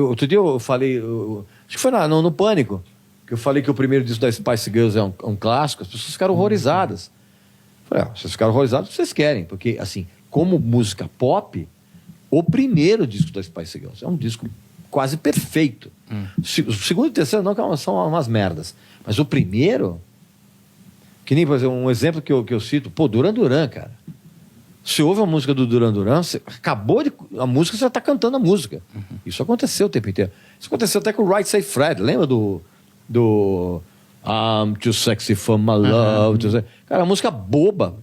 outro dia eu falei... acho que foi no Pânico, que eu falei que o primeiro disco da Spice Girls é um clássico. As pessoas ficaram horrorizadas. Eu falei, vocês ficaram horrorizados, vocês querem. Porque, assim, como música pop, o primeiro disco da Spice Girls é um disco quase perfeito. O segundo e o terceiro não, que são umas merdas. Mas o primeiro... Que nem, por exemplo, um exemplo que eu cito. Pô, Duran Duran, cara. Você ouve a música do Duran Duran, a música, você já está cantando a música. Isso aconteceu o tempo inteiro. Isso aconteceu até com o Right Said Fred. Lembra do I'm too sexy for my love. Cara, a música boba.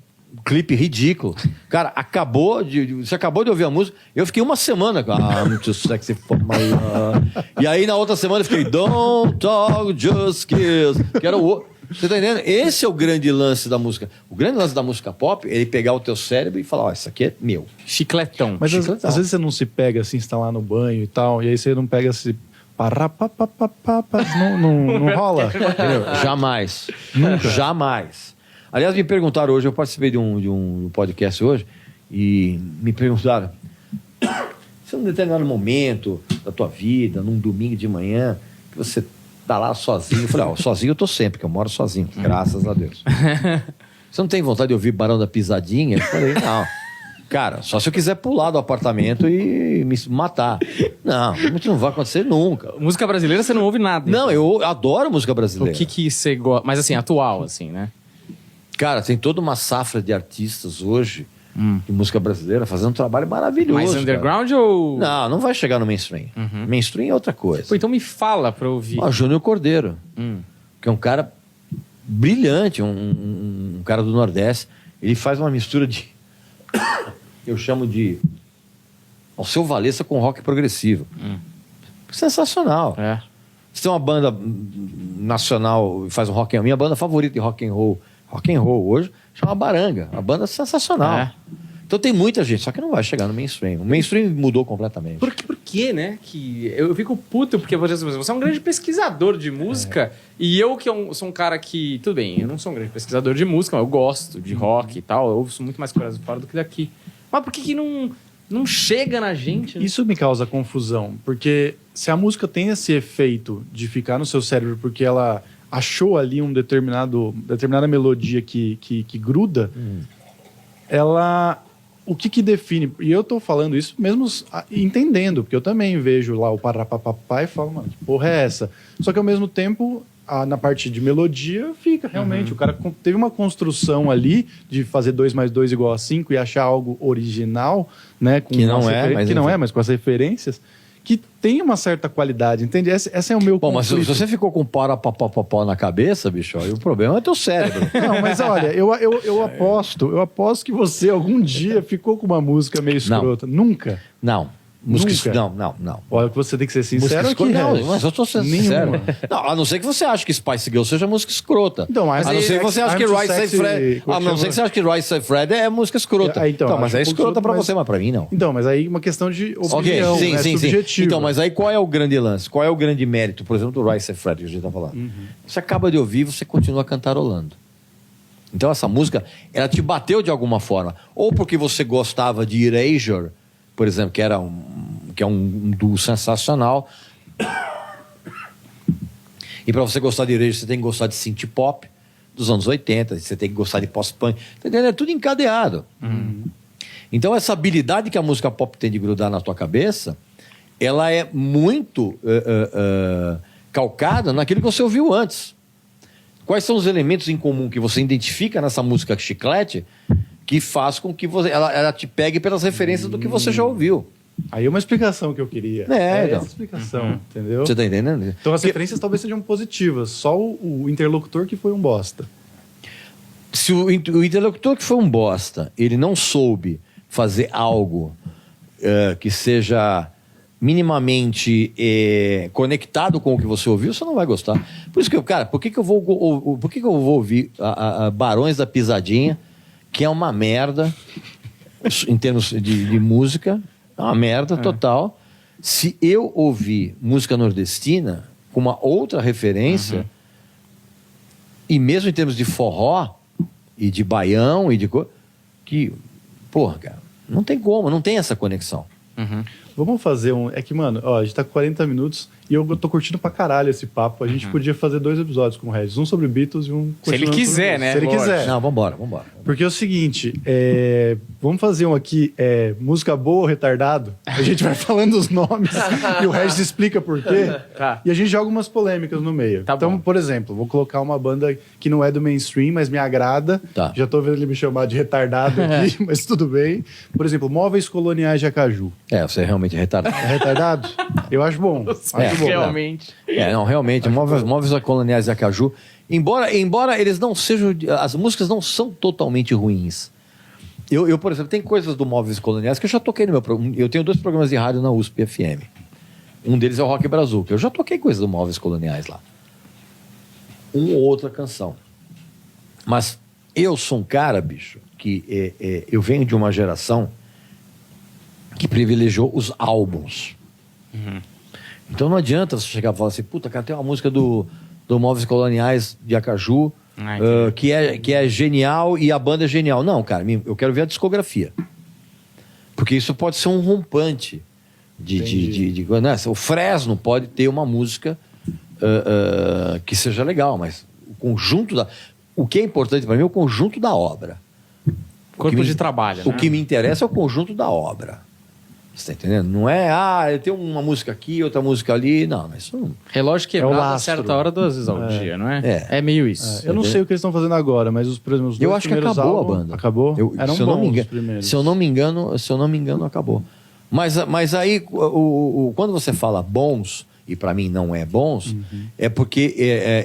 Clipe ridículo. Cara, você acabou de ouvir a música. Eu fiquei uma semana com I'm too sexy for my love. E aí na outra semana eu fiquei Don't talk, just kiss. Que era o... Você tá entendendo? Esse é o grande lance da música. O grande lance da música pop é ele pegar o teu cérebro e falar, isso aqui é meu. Chicletão. Mas às vezes você não se pega assim, você tá lá no banho e tal, e aí você não pega esse... Não rola. Entendeu? Jamais. Nunca. Jamais. Aliás, me perguntaram hoje, eu participei de um podcast hoje, e me perguntaram, se num determinado momento da tua vida, num domingo de manhã, que você tá lá sozinho, eu falei, sozinho eu tô sempre, que eu moro sozinho, graças a Deus. Você não tem vontade de ouvir Barão da Pisadinha? Eu falei, não. Cara, só se eu quiser pular do apartamento e me matar. Não, isso não vai acontecer nunca. Música brasileira você não ouve nada. Não, eu adoro música brasileira. O que você gosta? Mas assim, atual, assim, né? Cara, tem toda uma safra de artistas hoje de música brasileira fazendo um trabalho maravilhoso. Mais underground cara. ou... Não vai chegar no mainstream. Mainstream é outra coisa. Pô, então me fala pra eu ouvir. Júnior Cordeiro, que é um cara brilhante, um cara do Nordeste. Ele faz uma mistura de... eu chamo de ao seu Valença com rock progressivo. Sensacional. É. Se tem uma banda nacional e faz um rock and roll, minha banda favorita de rock and roll hoje, chama Baranga. Uma banda sensacional. É. Então tem muita gente, só que não vai chegar no mainstream. O mainstream mudou completamente. Por quê, né? Que eu fico puto porque você é um grande pesquisador de música e eu que sou um cara que... Tudo bem, eu não sou um grande pesquisador de música, mas eu gosto de rock e tal. Eu ouço muito mais coisas fora do que daqui. Mas por que não chega na gente, né? Isso me causa confusão, porque se a música tem esse efeito de ficar no seu cérebro porque ela achou ali determinada melodia que gruda, ela... O que define... E eu tô falando isso mesmo entendendo, porque eu também vejo lá o parapapapá e falo, mano, que porra é essa? Só que ao mesmo tempo, na parte de melodia, fica realmente. O cara teve uma construção ali de fazer 2 mais 2 igual a 5 e achar algo original, né? Que não é, mas com as referências, que tem uma certa qualidade, entende? Esse é o meu Bom, mas se conflito. você ficou com pó na cabeça, bicho, aí o problema é teu cérebro. Não, mas olha, eu aposto que você algum dia ficou com uma música meio escrota. Nunca. Não. Música... Nunca? Não. Olha, que você tem que ser sincero aqui, Não, Regis. mas eu tô sendo sincero. Não, a não ser que você ache que Spice Girl seja música escrota. Então, mas a não ser que você ache que I'm Too Right Said Sexy, Fred... A não ser que você ache que Right Said Fred é música escrota. Então, mas é acho um pouco escrota pra mas- você, mas pra mim não. Então, mas aí uma questão de opinião, Ok, né? sim. Subjetiva. Então, mas aí qual é o grande lance? Qual é o grande mérito, por exemplo, do Right Said Fred que a gente tá falando? Você acaba de ouvir e você continua cantarolando. Então essa música, ela te bateu de alguma forma. Ou porque você gostava de Erasure, por exemplo, que é um duo sensacional. E para você gostar de Erasure, você tem que gostar de synth pop dos anos 80, você tem que gostar de post-punk. Tá entendendo? É tudo encadeado. Então essa habilidade que a música pop tem de grudar na tua cabeça, ela é muito calcada naquilo que você ouviu antes. Quais são os elementos em comum que você identifica nessa música chiclete que faz com que ela te pegue pelas referências do que você já ouviu? Aí é uma explicação que eu queria. Então. Essa explicação, entendeu? Você tá entendendo? Então as referências talvez sejam positivas, só o interlocutor que foi um bosta. Se o interlocutor que foi um bosta, ele não soube fazer algo que seja minimamente conectado com o que você ouviu, você não vai gostar. Por isso que por que eu vou ouvir a Barões da Pisadinha, que é uma merda em termos de música, é uma merda total. Se eu ouvir música nordestina com uma outra referência, e mesmo em termos de forró e de baião e de porra, cara, não tem como, não tem essa conexão. Vamos fazer um... É que, mano, ó, a gente tá com 40 minutos e eu tô curtindo pra caralho esse papo. A gente podia fazer 2 episódios com o Regis. Um sobre Beatles e um... Se ele quiser, né? Se ele quiser. Não, vambora. Porque é o seguinte, vamos fazer um aqui, música boa ou retardado? A gente vai falando os nomes e o Regis explica por quê. Tá. E a gente joga umas polêmicas no meio. Tá então, bom. por exemplo, vou colocar uma banda que não é do mainstream, mas me agrada. Tá. Já tô vendo ele me chamar de retardado aqui, mas tudo bem. Por exemplo, Móveis Coloniais de Acaju. Você é realmente retardado. É retardado? Eu acho bom. Acho bom. Realmente. Não, realmente, móveis coloniais de Acaju, embora eles não sejam, as músicas não são totalmente ruins. Eu, por exemplo, tem coisas do Móveis Coloniais que eu já toquei no meu programa. Eu tenho 2 programas de rádio na USP FM. Um deles é o Rock Brazuca. Eu já toquei coisas do Móveis Coloniais lá. Uma ou outra canção. Mas eu sou um cara, bicho, que eu venho de uma geração que privilegiou os álbuns. Então não adianta você chegar e falar assim, puta, cara, tem uma música do Móveis Coloniais de Acaju que é genial e a banda é genial. Não, cara, eu quero ver a discografia. Porque isso pode ser um rompante né? O Fresno pode ter uma música que seja legal, mas o conjunto o que é importante para mim é o conjunto da obra. Corpo de trabalho, O né? que me interessa é o conjunto da obra. Você tá entendendo? Não é, eu tenho uma música aqui, outra música ali. Não, mas isso não... Relógio quebrado a lastro. certa hora 2 vezes ao dia, não é? É meio isso. Eu não sei o que eles estão fazendo agora, mas por exemplo, os 2 Eu acho que primeiros acabou álbuns... a banda. Acabou? Eram se eu não bons me os primeiros. se eu não me engano, acabou. Mas aí, quando você fala bons, e para mim não é bons, é porque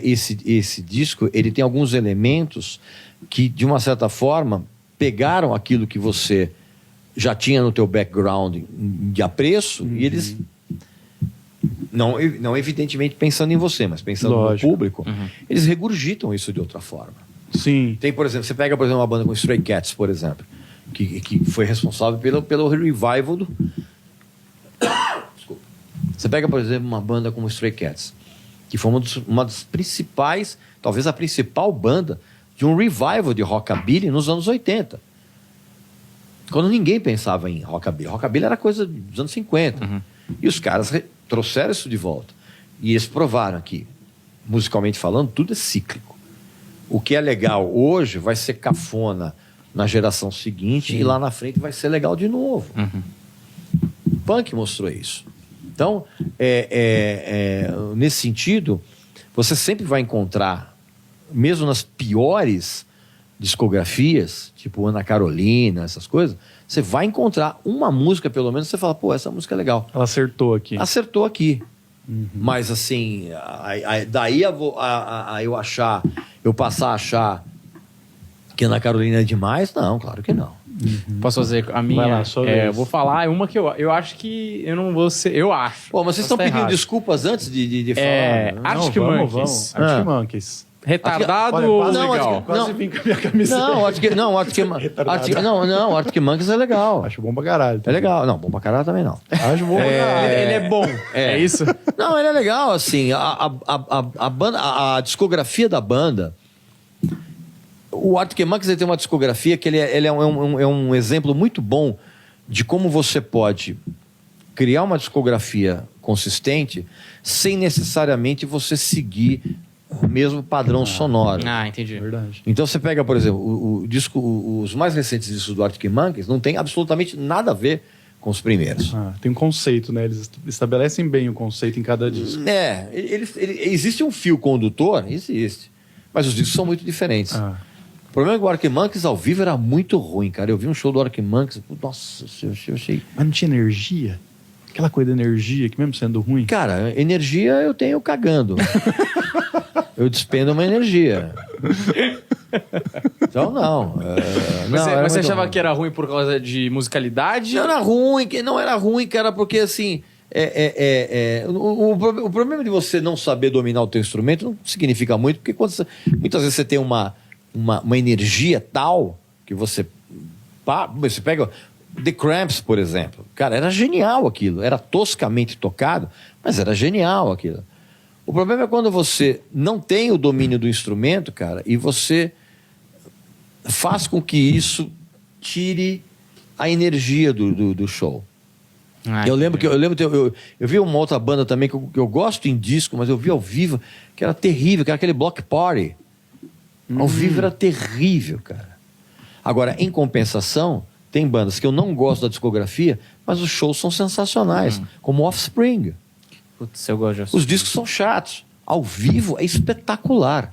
esse disco ele tem alguns elementos que, de uma certa forma, pegaram aquilo que você já tinha no teu background de apreço e eles, não evidentemente pensando em você, mas pensando Lógico. no público, eles regurgitam isso de outra forma. Sim. Tem, por exemplo, você pega, por exemplo, uma banda como Stray Cats, por exemplo, que foi responsável pelo revival do... Desculpa. Você pega, por exemplo, uma banda como Stray Cats, que foi uma das principais, talvez a principal banda de um revival de rockabilly nos anos 80. Quando ninguém pensava em rockabilly. Rockabilly era coisa dos anos 50. E os caras trouxeram isso de volta. E eles provaram que, musicalmente falando, tudo é cíclico. O que é legal hoje vai ser cafona na geração seguinte e lá na frente vai ser legal de novo. O punk mostrou isso. Então, nesse sentido, você sempre vai encontrar, mesmo nas piores discografias, tipo Ana Carolina, essas coisas, você vai encontrar uma música, pelo menos, você fala, pô, essa música é legal. Ela acertou aqui. Acertou aqui. Mas assim, daí eu passar a achar que Ana Carolina é demais? Não, claro que não. Posso fazer a minha? Vai lá, sua vez. Eu vou falar uma que eu acho que eu não vou ser... Eu acho. Pô, mas vocês estão Posso tá pedindo errado. desculpas antes de falar? Né? Arctic Não, Monkeys. vamos. Arctic Monkeys. Retardado Olha, ou quase, legal? Quase vim com a minha camiseta. Não, Arctic Monkeys é legal. Acho bom pra caralho. É legal. Não, bom pra caralho também não. Acho bom pra caralho. Ele é bom. É isso? Não, ele é legal, assim. A banda, a discografia da banda. O Arctic Monkeys ele tem uma discografia que ele é um exemplo muito bom de como você pode criar uma discografia consistente sem necessariamente você seguir o mesmo padrão sonoro. Ah, entendi. Verdade. Então você pega, por exemplo, os mais recentes discos do Arctic Monkeys não tem absolutamente nada a ver com os primeiros. Tem um conceito, né? Eles estabelecem bem o conceito em cada disco. Existe um fio condutor? Existe. Mas os discos são muito diferentes. O problema é que o Arctic Monkeys ao vivo era muito ruim, cara. Eu vi um show do Arctic Monkeys, nossa, eu achei... Mas não tinha energia? Aquela coisa da energia que mesmo sendo ruim? Cara, energia eu tenho cagando. Eu despendo uma energia. Então, não. Você achava que era ruim por causa de musicalidade? Não era ruim, cara, porque assim... O problema de você não saber dominar o teu instrumento não significa muito, porque muitas vezes você tem uma energia tal que você pega The Cramps, por exemplo. Cara, era genial aquilo. Era toscamente tocado, mas era genial aquilo. O problema é quando você não tem o domínio do instrumento, cara, e você faz com que isso tire a energia do show. Eu lembro eu vi uma outra banda também que eu gosto em disco, mas eu vi ao vivo que era terrível, que era aquele Block Party. Ao vivo era terrível, cara. Agora, em compensação, tem bandas que eu não gosto da discografia, mas os shows são sensacionais, como Offspring. Putz, eu gosto de Os discos são chatos. Ao vivo é espetacular.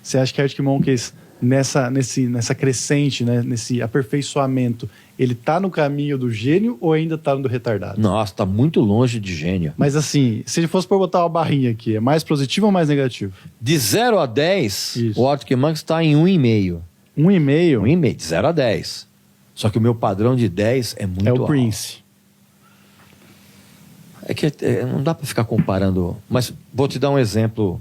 Você acha que Arctic Monkeys, nessa crescente, né, nesse aperfeiçoamento, ele tá no caminho do gênio ou ainda tá no do retardado? Nossa, tá muito longe de gênio. Mas assim, se ele fosse por botar uma barrinha aqui, é mais positivo ou mais negativo? De 0 a 10, Isso. o Arctic Monkeys está em 1,5. 1,5? 1,5, de 0 a 10. Só que o meu padrão de 10 é muito É o alto. Prince. É que não dá pra ficar comparando. Mas vou te dar um exemplo.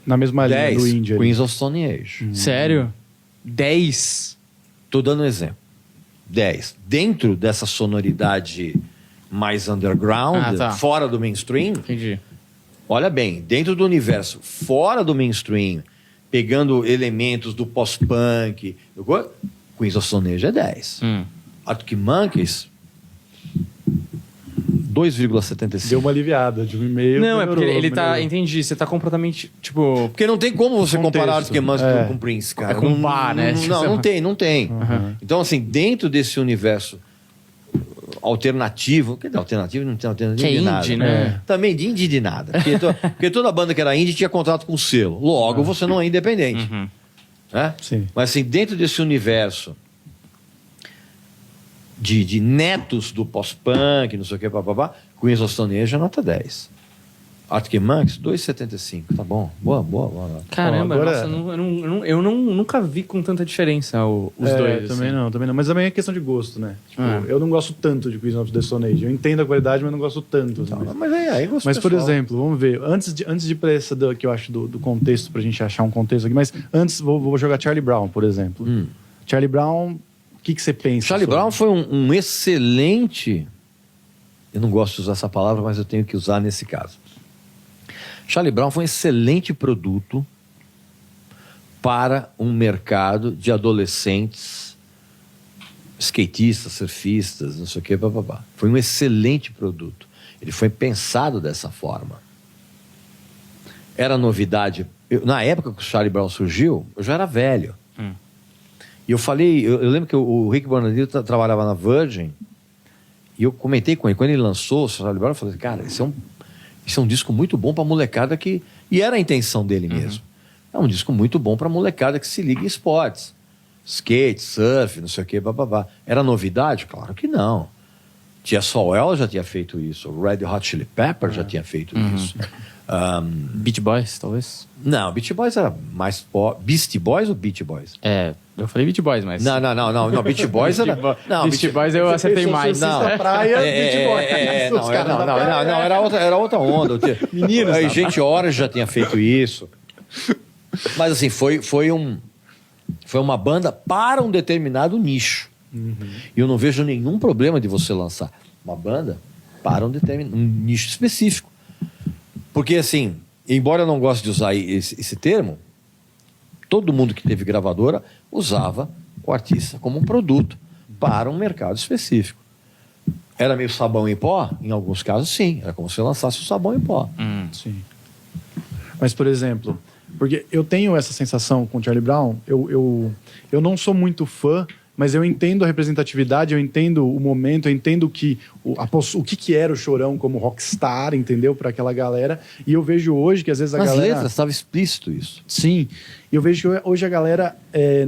Na mesma linha 10, do Indie. ali. Queens of Stone Age. Sério? 10? Tô dando um exemplo. 10. Dentro dessa sonoridade mais underground, tá. fora do mainstream, Entendi. olha bem, dentro do universo fora do mainstream, pegando elementos do post-punk, Queens of Stone Age é 10. Arctic Monkeys, 2,75. Deu uma aliviada de 1,5. Não, é porque ele tá... melhorou. Entendi, você tá completamente, tipo... Porque não tem como você Contexto. comparar Arctic Monkeys com Prince, cara. É comparar, né? Não tem. Então, assim, dentro desse universo alternativo, que alternativo não tem alternativo Que é de nada. indie, né? Também de indie de nada. Porque toda banda que era indie tinha contrato com o selo. Logo, você não é independente. Né? Sim. Mas assim, dentro desse universo de netos do pós-punk, não sei o que, papapá, Queens of Stone Age é nota 10. Arctic Monkeys, 2,75. Tá bom. Boa. Caramba, agora- nossa, eu nunca vi com tanta diferença os dois. Também assim. não. Mas também é questão de gosto, né? Tipo, Ah. eu não gosto tanto de Queens of the Stone Age. Eu entendo a qualidade, mas não gosto tanto. assim. Mas aí gosto Mas, por pessoal. exemplo, vamos ver. Antes de ir pra essa que eu acho do contexto, pra gente achar um contexto aqui, mas antes vou jogar Charlie Brown, por exemplo. Charlie Brown, o que você pensa? Charlie sobre? Brown foi um excelente... Eu não gosto de usar essa palavra, mas eu tenho que usar nesse caso. Charlie Brown foi um excelente produto para um mercado de adolescentes, skatistas, surfistas, não sei o que, bababá. Foi um excelente produto. Ele foi pensado dessa forma. Era novidade. Na época que o Charlie Brown surgiu, eu já era velho. E eu falei, eu lembro que o Rick Bonadio trabalhava na Virgin, e eu comentei com ele, quando ele lançou o Charlie Brown, eu falei, cara, isso é um disco muito bom pra molecada que... E era a intenção dele mesmo. É um disco muito bom pra molecada que se liga em esportes. Skate, surf, não sei o que, bababá. Era novidade? Claro que não. Tia Sowell já tinha feito isso. O Red Hot Chili Peppers já tinha feito isso. Beach Boys, talvez? Não, Beach Boys era mais pop. Beastie Boys ou Beach Boys? Eu falei Beach Boys, mas... Não, Beach Boys era... Não, Beach Boys eu acertei mais. Não. Na praia, Beach Boys. Os caras na praia. Era outra onda. Meninos, Aí, tá? gente, Horas já tinha feito isso. Mas assim, foi uma banda para um determinado nicho. E eu não vejo nenhum problema de você lançar uma banda para um nicho específico. Porque assim, embora eu não goste de usar esse termo, todo mundo que teve gravadora usava o artista como um produto para um mercado específico. Era meio sabão em pó? Em alguns casos, sim. Era como se lançasse o sabão em pó. Sim. Mas, por exemplo, porque eu tenho essa sensação com o Charlie Brown, eu não sou muito fã, mas eu entendo a representatividade, eu entendo o momento, eu entendo o que era o Chorão como rockstar, entendeu? Para aquela galera. E eu vejo hoje que às vezes a Nas galera... letras estava explícito isso. Sim. E eu vejo que hoje a galera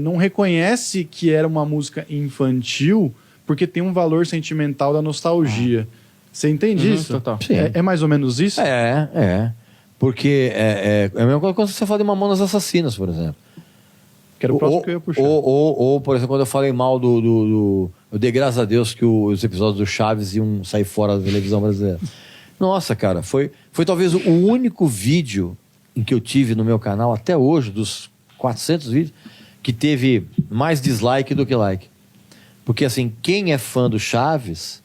não reconhece que era uma música infantil porque tem um valor sentimental da nostalgia. Você entende isso? Total. Sim. É mais ou menos isso? Porque é a mesma coisa quando você fala de Mamonas Assassinas, por exemplo. Que era o próximo que eu ia puxar. Ou, por exemplo, quando eu falei mal eu dei graças a Deus que os episódios do Chaves iam sair fora da televisão brasileira. Nossa, cara, foi talvez o único vídeo em que eu tive no meu canal, até hoje, dos 400 vídeos, que teve mais dislike do que like. Porque, assim, quem é fã do Chaves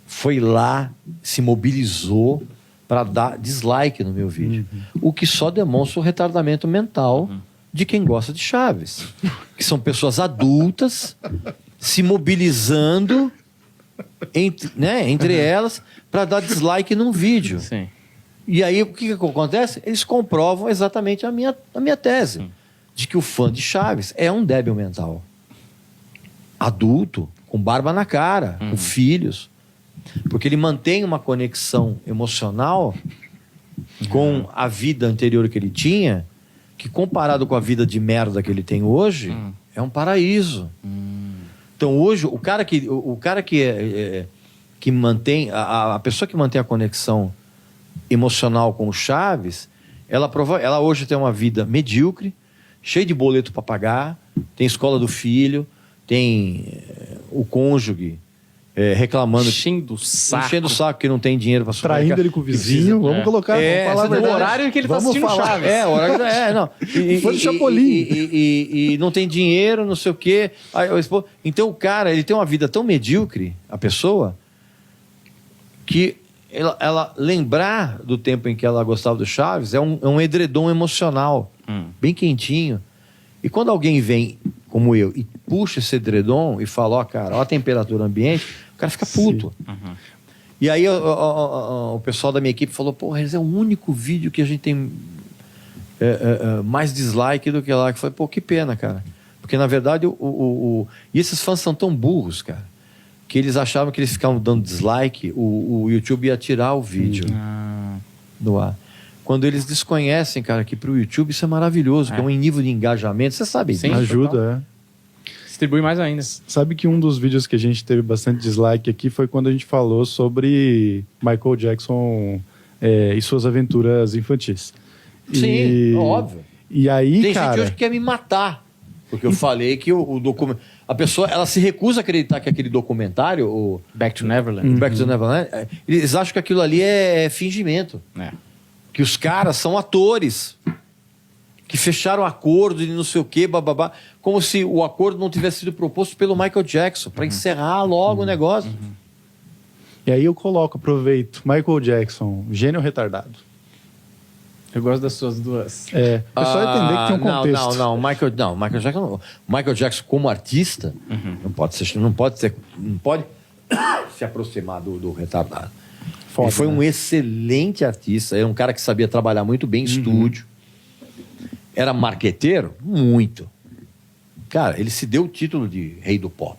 foi lá, se mobilizou para dar dislike no meu vídeo. O que só demonstra o retardamento mental de quem gosta de Chaves. Que são pessoas adultas se mobilizando entre elas para dar dislike num vídeo. Sim. E aí, o que acontece? Eles comprovam exatamente a minha tese. De que o fã de Chaves é um débil mental. Adulto, com barba na cara, com filhos. Porque ele mantém uma conexão emocional com a vida anterior que ele tinha, que comparado com a vida de merda que ele tem hoje, é um paraíso. Então hoje, o cara que mantém, a pessoa que mantém a conexão emocional com o Chaves, ela hoje tem uma vida medíocre, cheia de boleto para pagar, tem escola do filho, tem o cônjuge reclamando, Enchendo o saco. enchendo o saco que não tem dinheiro para Traindo ele com o vizinho. Vamos colocar, vamos falar a no verdade. horário que ele tá assistindo Chaves. Não. Foi do Chapolin. E não tem dinheiro, não sei o quê. Então o cara, ele tem uma vida tão medíocre, a pessoa, que ela lembrar do tempo em que ela gostava do Chaves é um edredom emocional, bem quentinho. E quando alguém vem, como eu, e puxa esse edredom e fala, cara, ó a temperatura ambiente, o cara fica puto. E aí o pessoal da minha equipe falou, porra, esse é o único vídeo que a gente tem mais dislike do que like. Eu falei, pô, que pena, cara. Porque, na verdade, e esses fãs são tão burros, cara, que eles achavam que eles ficavam dando dislike, o YouTube ia tirar o vídeo do ar. Quando eles desconhecem, cara, que pro YouTube isso é maravilhoso, que é um nível de engajamento, você sabe Sim, disso. Ajuda, Distribui mais ainda. Sabe que um dos vídeos que a gente teve bastante dislike aqui foi quando a gente falou sobre Michael Jackson e suas aventuras infantis. Sim, óbvio. E aí, Tem cara... gente hoje que quer me matar. Porque eu falei que o documento... A pessoa, ela se recusa a acreditar que aquele documentário, o Back to Neverland. Back to Neverland, eles acham que aquilo ali é fingimento. É. Que os caras são atores. Que fecharam acordo e não sei o quê, bababá. Como se o acordo não tivesse sido proposto pelo Michael Jackson, para encerrar logo o negócio. E aí eu aproveito, Michael Jackson, gênio retardado. Eu gosto das suas duas. É só entender que tem um contexto. Não, Michael Jackson como artista não pode se aproximar do retardado. Foda, Ele foi né? um excelente artista, era um cara que sabia trabalhar muito bem em estúdio. Era marqueteiro? Muito. Cara, ele se deu o título de rei do pop.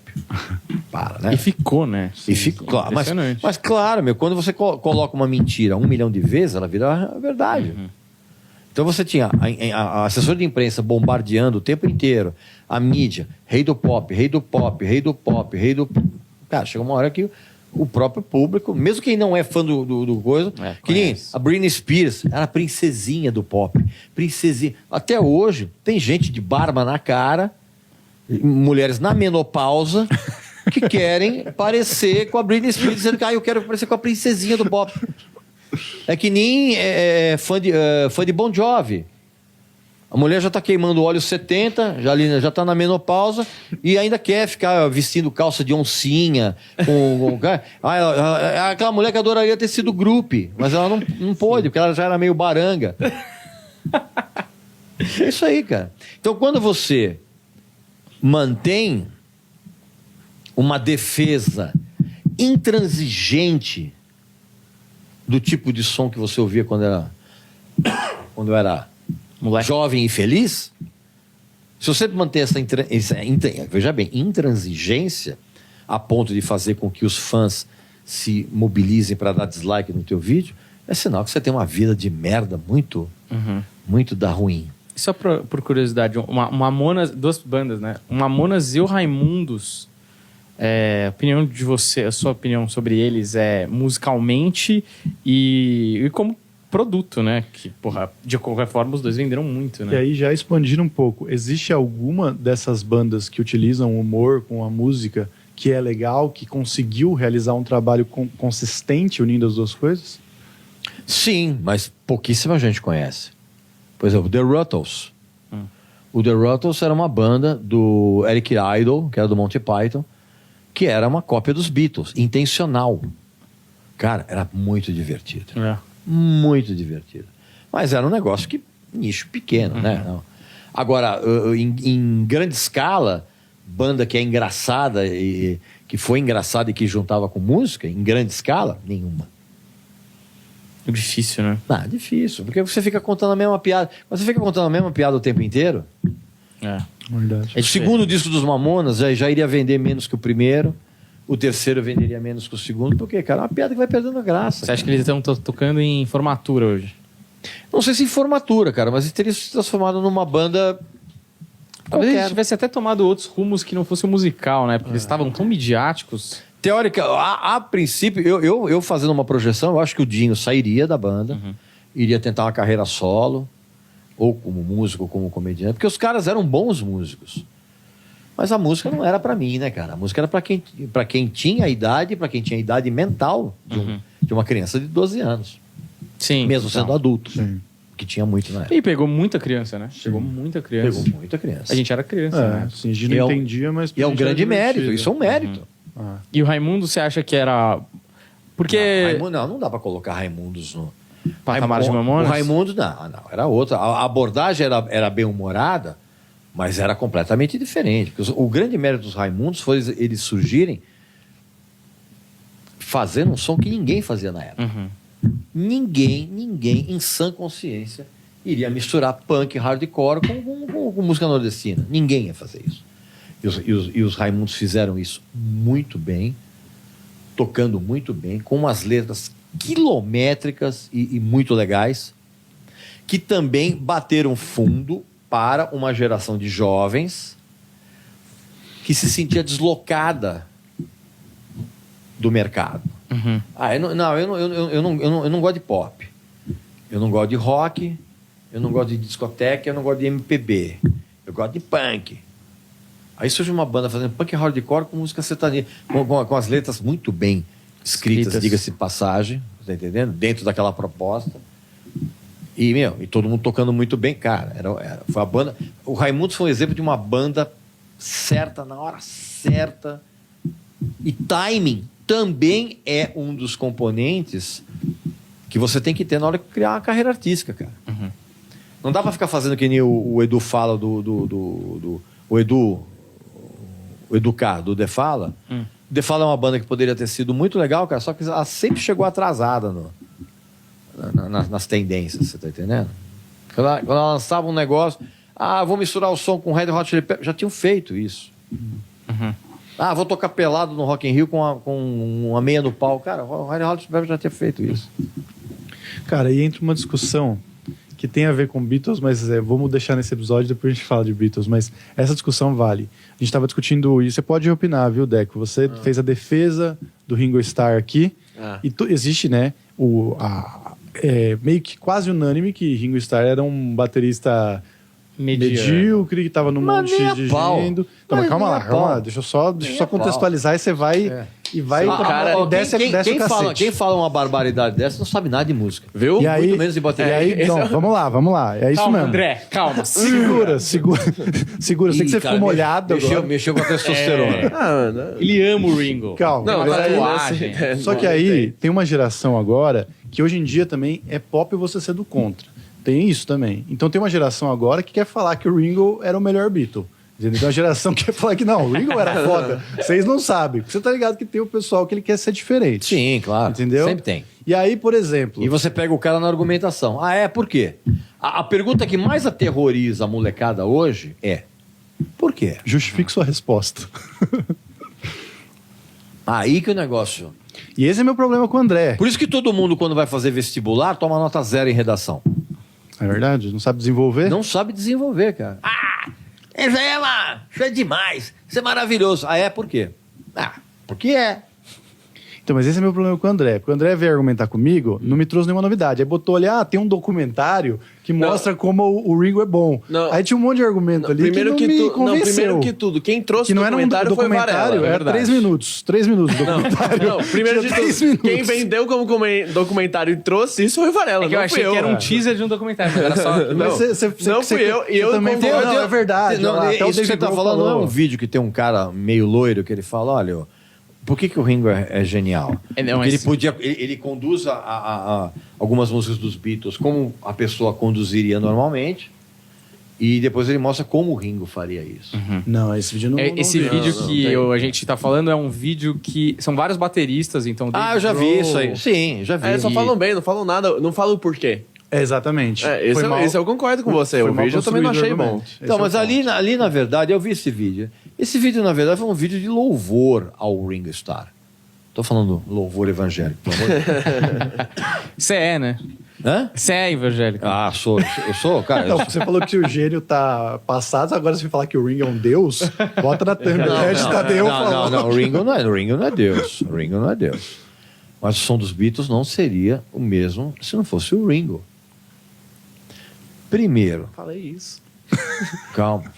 Para, né? E ficou, né? E fica, claro, mas claro, quando você coloca uma mentira 1 milhão de vezes, ela vira a verdade. Então você tinha a assessora de imprensa bombardeando o tempo inteiro, a mídia, rei do pop, rei do pop, rei do pop, rei do... Cara, chega uma hora que o próprio público, mesmo quem não é fã do coisa, que nem conhece. a Britney Spears, era a princesinha do pop. Princesinha. Até hoje, tem gente de barba na cara, mulheres na menopausa, que querem parecer com a Britney Spears, dizendo que eu quero parecer com a princesinha do pop. É que nem fã de Bon Jovi. A mulher já está queimando o óleo 70, já está na menopausa e ainda quer ficar vestindo calça de oncinha. Aquela mulher que adoraria ter sido groupie, mas ela não pôde, porque ela já era meio baranga. É isso aí, cara. Então, quando você mantém uma defesa intransigente do tipo de som que você ouvia quando era Moleque. jovem e feliz, se você manter veja bem, intransigência a ponto de fazer com que os fãs se mobilizem para dar dislike no teu vídeo, é sinal que você tem uma vida de merda muito, muito da ruim. Só por curiosidade, Mamonas, duas bandas, né? O Mamonas e o Raimundos, a opinião de você, a sua opinião sobre eles é musicalmente e como produto, né? Que, porra, de qualquer forma, os dois venderam muito, né? E aí, já expandindo um pouco, existe alguma dessas bandas que utilizam o humor com a música que é legal, que conseguiu realizar um trabalho consistente unindo as duas coisas? Sim, mas pouquíssima gente conhece. Por exemplo, The Ruttles. O The Ruttles era uma banda do Eric Idle, que era do Monty Python, que era uma cópia dos Beatles, intencional. Cara, era muito divertido. Muito divertido. Mas era um negócio que nicho pequeno, né? Não. Agora, em grande escala, banda que é engraçada, e que foi engraçada e que juntava com música, em grande escala, nenhuma. Difícil, né? Difícil, porque você fica contando a mesma piada. Quando você fica contando a mesma piada o tempo inteiro, Verdade. o segundo disco dos Mamonas já iria vender menos que o primeiro, o terceiro venderia menos que o segundo, porque, cara, é uma piada que vai perdendo a graça. Você acha que eles estão tocando em formatura hoje? Não sei se em formatura, cara, mas teria se transformado numa banda. Talvez qualquer. eles tivessem até tomado outros rumos que não fosse o musical, né? Porque eles estavam tão midiáticos. Teórica, a princípio, eu fazendo uma projeção, eu acho que o Dinho sairia da banda, iria tentar uma carreira solo, ou como músico, ou como comediante, porque os caras eram bons músicos. Mas a música não era pra mim, né, cara? A música era pra quem tinha idade, pra quem tinha idade mental de uma criança de 12 anos. Sim. Mesmo sendo adulto. Sim. Que tinha muito na época. E pegou muita criança, né? Pegou muita criança. Pegou muita criança. A gente era criança, né? Sim, a gente não entendia, mas... E é um pra gente era grande mérito, divertido. isso é um mérito. E o Raimundo, você acha que era... Porque... Não dá pra colocar Raimundos no... Patamar de Mamonas? O Raimundo, não, era outra. A abordagem era bem-humorada, mas era completamente diferente. Porque o grande mérito dos Raimundos foi eles surgirem fazendo um som que ninguém fazia na época. Ninguém, em sã consciência, iria misturar punk hardcore com música nordestina. Ninguém ia fazer isso. E os Raimundos fizeram isso muito bem, tocando muito bem, com umas letras quilométricas e muito legais, que também bateram fundo para uma geração de jovens que se sentia deslocada do mercado. Eu não gosto de pop. eu não gosto de rock, eu não gosto de discoteca, eu não gosto de MPB. Eu gosto de punk. Aí surge uma banda fazendo punk hardcore com música sertaneja, com as letras muito bem escritas, diga-se de passagem, tá entendendo? Dentro daquela proposta. E todo mundo tocando muito bem, cara. Foi a banda. O Raimundos foi um exemplo de uma banda certa, na hora certa. E timing também é um dos componentes que você tem que ter na hora de criar uma carreira artística, cara. Uhum. Não dá pra ficar fazendo que nem o Edu fala o Edu K, do The Fala. The Fala é uma banda que poderia ter sido muito legal, cara, só que ela sempre chegou atrasada nas tendências, você tá entendendo? Quando ela lançava um negócio, vou misturar o som com Red Hot Chili Peppers, já tinham feito isso. Uhum. Vou tocar pelado no Rock in Rio com uma meia no pau. Cara, o Red Hot Chili Peppers já tinha feito isso. Cara, e entra uma discussão que tem a ver com Beatles, mas vamos deixar nesse episódio, depois a gente fala de Beatles, mas essa discussão vale. A gente estava discutindo, e você pode opinar, viu, Deco? Você fez a defesa do Ringo Starr aqui, e existe, né, meio que quase unânime que Ringo Starr era um baterista medíocre, que estava num monte de gênero. Então, mas calma lá, deixa eu só contextualizar e você vai... E vai desce o cacete. Quem fala uma barbaridade dessa não sabe nada de música. Viu? E aí, muito menos de bateria. E aí, não, vamos lá. É isso Calma, mesmo. André, calma. Segura. Sei que você ficou molhado agora. Mexeu com a testosterona. Ele ama o Ringo. Calma. Não, mas mas aí, assim, só que aí tem uma geração agora que hoje em dia também é pop você ser do contra. Tem isso também. Então tem uma geração agora que quer falar que o Ringo era o melhor Beatle. Então a geração quer falar que não, o Ringo era foda. Vocês não sabem. Você tá ligado que tem o pessoal que ele quer ser diferente. Sim, claro. Entendeu? Sempre tem. E aí, por exemplo... E você pega o cara na argumentação. Por quê? A pergunta que mais aterroriza a molecada hoje é: por quê? Justifique sua resposta. Aí que o negócio... E esse é meu problema com o André. Por isso que todo mundo, quando vai fazer vestibular, toma nota 0 em redação. É verdade? Não sabe desenvolver? Não sabe desenvolver, cara. Isso é demais. Isso é maravilhoso. Por quê? Porque é. Então, mas esse é meu problema com o André. Porque o André veio argumentar comigo, não me trouxe nenhuma novidade. Aí botou ali, tem um documentário que mostra como o Ringo é bom. Não. Aí tinha um monte de argumento ali que não me convenceu. Primeiro que tudo, quem trouxe que não era um documentário, foi era 3 minutos. 3 minutos do documentário. Não, primeiro de tudo, quem vendeu como documentário e trouxe isso foi o Varela, É que eu achei que era um teaser de um documentário, mas era só... Não fui eu, e eu também concordo. não, é verdade. Isso que você tá falando não é um vídeo que tem um cara meio loiro que ele fala, olha... Por que o Ringo é genial? Porque ele conduz a algumas músicas dos Beatles como a pessoa conduziria normalmente, e depois ele mostra como o Ringo faria isso. Uhum. Não, esse vídeo não... Esse vídeo que a gente tá falando é um vídeo que... São vários bateristas, então... Eu já vi isso aí. Sim, já vi. Só falam bem, não falam nada, não falam o porquê. Exatamente. Esse eu concordo com você. O vídeo eu também não achei bom. Então, mas ali, na verdade, eu vi esse vídeo. Esse vídeo, na verdade, foi um vídeo de louvor ao Ringo Starr. Tô falando louvor evangélico, pelo amor de Deus. Você é, né? Hã? Você é evangélico. Eu sou, cara. Não, você falou que o gênio tá passado, agora você falar que o Ringo é um deus, bota na thumb. Não, o Ringo não é Deus. O Ringo não é Deus. Mas o som dos Beatles não seria o mesmo se não fosse o Ringo. Primeiro. Falei isso. Calma.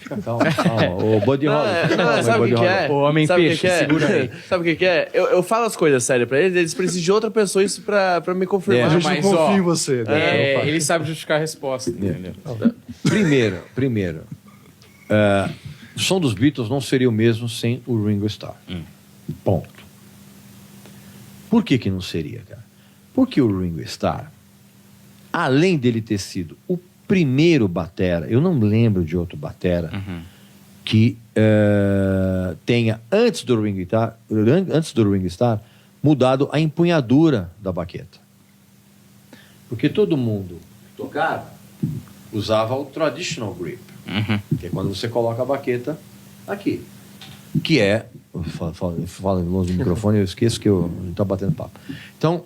O Buddy Holly. Sabe o que é? O homem peixe, segura aí. Sabe o que é? Eu falo as coisas sérias pra eles precisam de outra pessoa isso pra me confirmar. A gente Mas, não confia em você. Né? Ele sabe justificar a resposta, entendeu? Primeiro. O som dos Beatles não seria o mesmo sem o Ringo Starr. Ponto. Por que não seria, cara? Porque o Ringo Starr, além dele ter sido o primeiro batera, eu não lembro de outro batera que tenha, antes do Ringo Starr, mudado a empunhadura da baqueta. Porque todo mundo que tocava usava o traditional grip, que é quando você coloca a baqueta aqui. Que é... Fala longe do microfone, eu esqueço que eu não estou batendo papo. Então,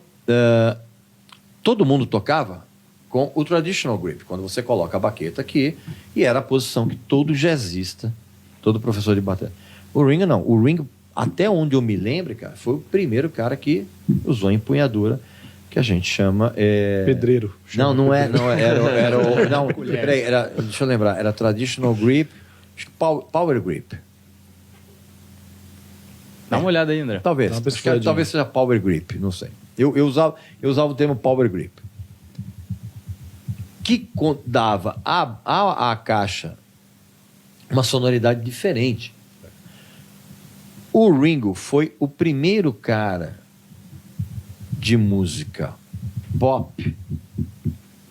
todo mundo tocava com o traditional grip, quando você coloca a baqueta aqui, e era a posição que todo jazzista, todo professor de bateria... O Ringo não. O Ringo, até onde eu me lembro, cara, foi o primeiro cara que usou a empunhadura, que a gente chama... Pedreiro. Não, não é. Não, era o... Não, peraí, deixa eu lembrar. Era Traditional Grip, acho que Power Grip. Dá uma olhada aí, André. Talvez. Dá uma Acho que pesquisadinha. talvez seja Power Grip, não sei. Eu usava o termo Power Grip. Que dava à caixa uma sonoridade diferente. O Ringo foi o primeiro cara de música pop,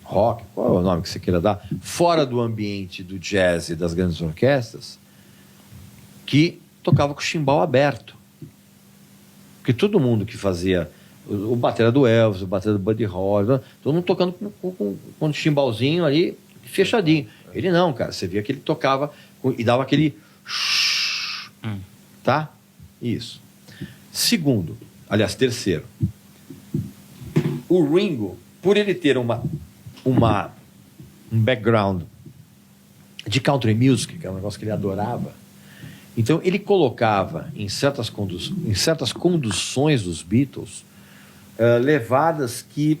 rock, qual é o nome que você queira dar, fora do ambiente do jazz e das grandes orquestras, que tocava com o chimbal aberto. Porque todo mundo que fazia o batera do Elvis, o batera do Buddy Holly, todo mundo tocando com um chimbalzinho ali fechadinho. Ele não, cara, você via que ele tocava e dava aquele... Tá? Isso. Segundo, aliás, terceiro, o Ringo, por ele ter um background de country music, que é um negócio que ele adorava, então ele colocava em certas conduções dos Beatles levadas que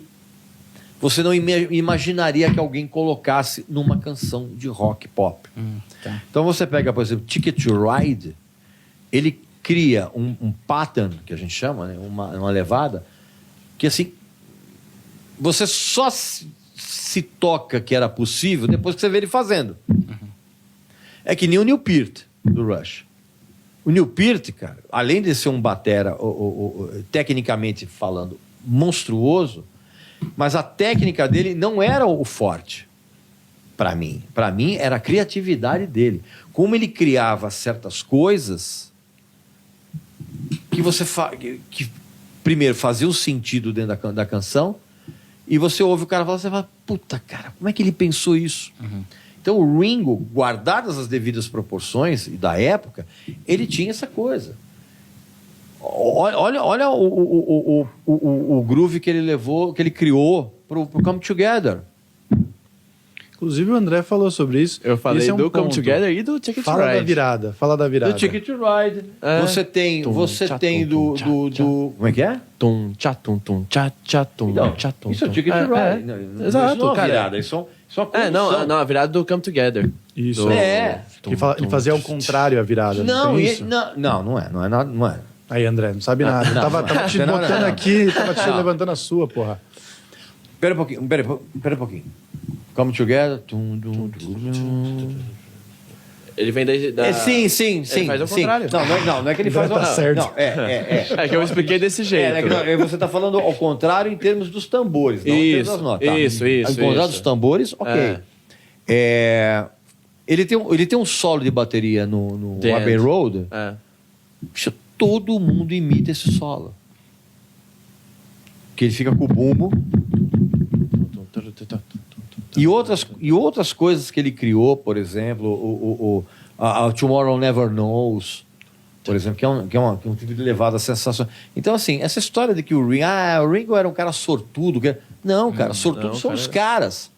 você não imaginaria que alguém colocasse numa canção de rock pop. Tá. Então você pega, por exemplo, Ticket to Ride, ele cria um pattern, que a gente chama, né? uma levada, que assim, você só se toca que era possível depois que você vê ele fazendo. É que nem o Neil Peart, do Rush. O Neil Peart, cara, além de ser um batera, tecnicamente falando, monstruoso, mas a técnica dele não era o forte, para mim. Para mim, era a criatividade dele. Como ele criava certas coisas que que primeiro fazia um sentido dentro da canção, e você ouve o cara falar, você fala, puta, cara, como é que ele pensou isso? Então o Ringo, guardadas as devidas proporções da época, ele tinha essa coisa. Olha o groove que ele levou, que ele criou pro Come Together. Inclusive o André falou sobre isso. Eu falei Esse é um do Come ponto. Together e do Ticket to Fala da Ride. virada. Fala da virada. Do Ticket to Ride. Você tem do... Como é que é? Tum, tchá, tum, tum, tchá, tchá, tum, Então, tchá, tum, isso é o tum. Ticket to Ride. Exato, isso não é uma cara. virada, isso é uma condução. Não, a virada do Come Together. Isso. Do- Ele fazia ao contrário a virada. Não, tem e- isso? não é nada, não é. Aí, André, não sabe nada. não, tava não. te Não, não, botando não. aqui, tava te levantando a sua, porra. Pera um pouquinho. Come Together. Ele vem da... Sim. Ele faz ao sim. contrário. Não é que ele faz Tá certo. Não, É que eu expliquei desse jeito. Você está falando ao contrário em termos dos tambores, não em termos das notas. Tá? Isso. Ao contrário dos tambores, ok. Ele tem um solo de bateria no The Abbey End. Road. É. Bicho, todo mundo imita esse solo. Que ele fica com o bumbo. E outras coisas que ele criou, por exemplo, a Tomorrow Never Knows, por exemplo, que é um tipo de levada sensacional. Então, assim, essa história de que o Ringo era um cara sortudo. Não, cara, sortudo não, são cara. os caras.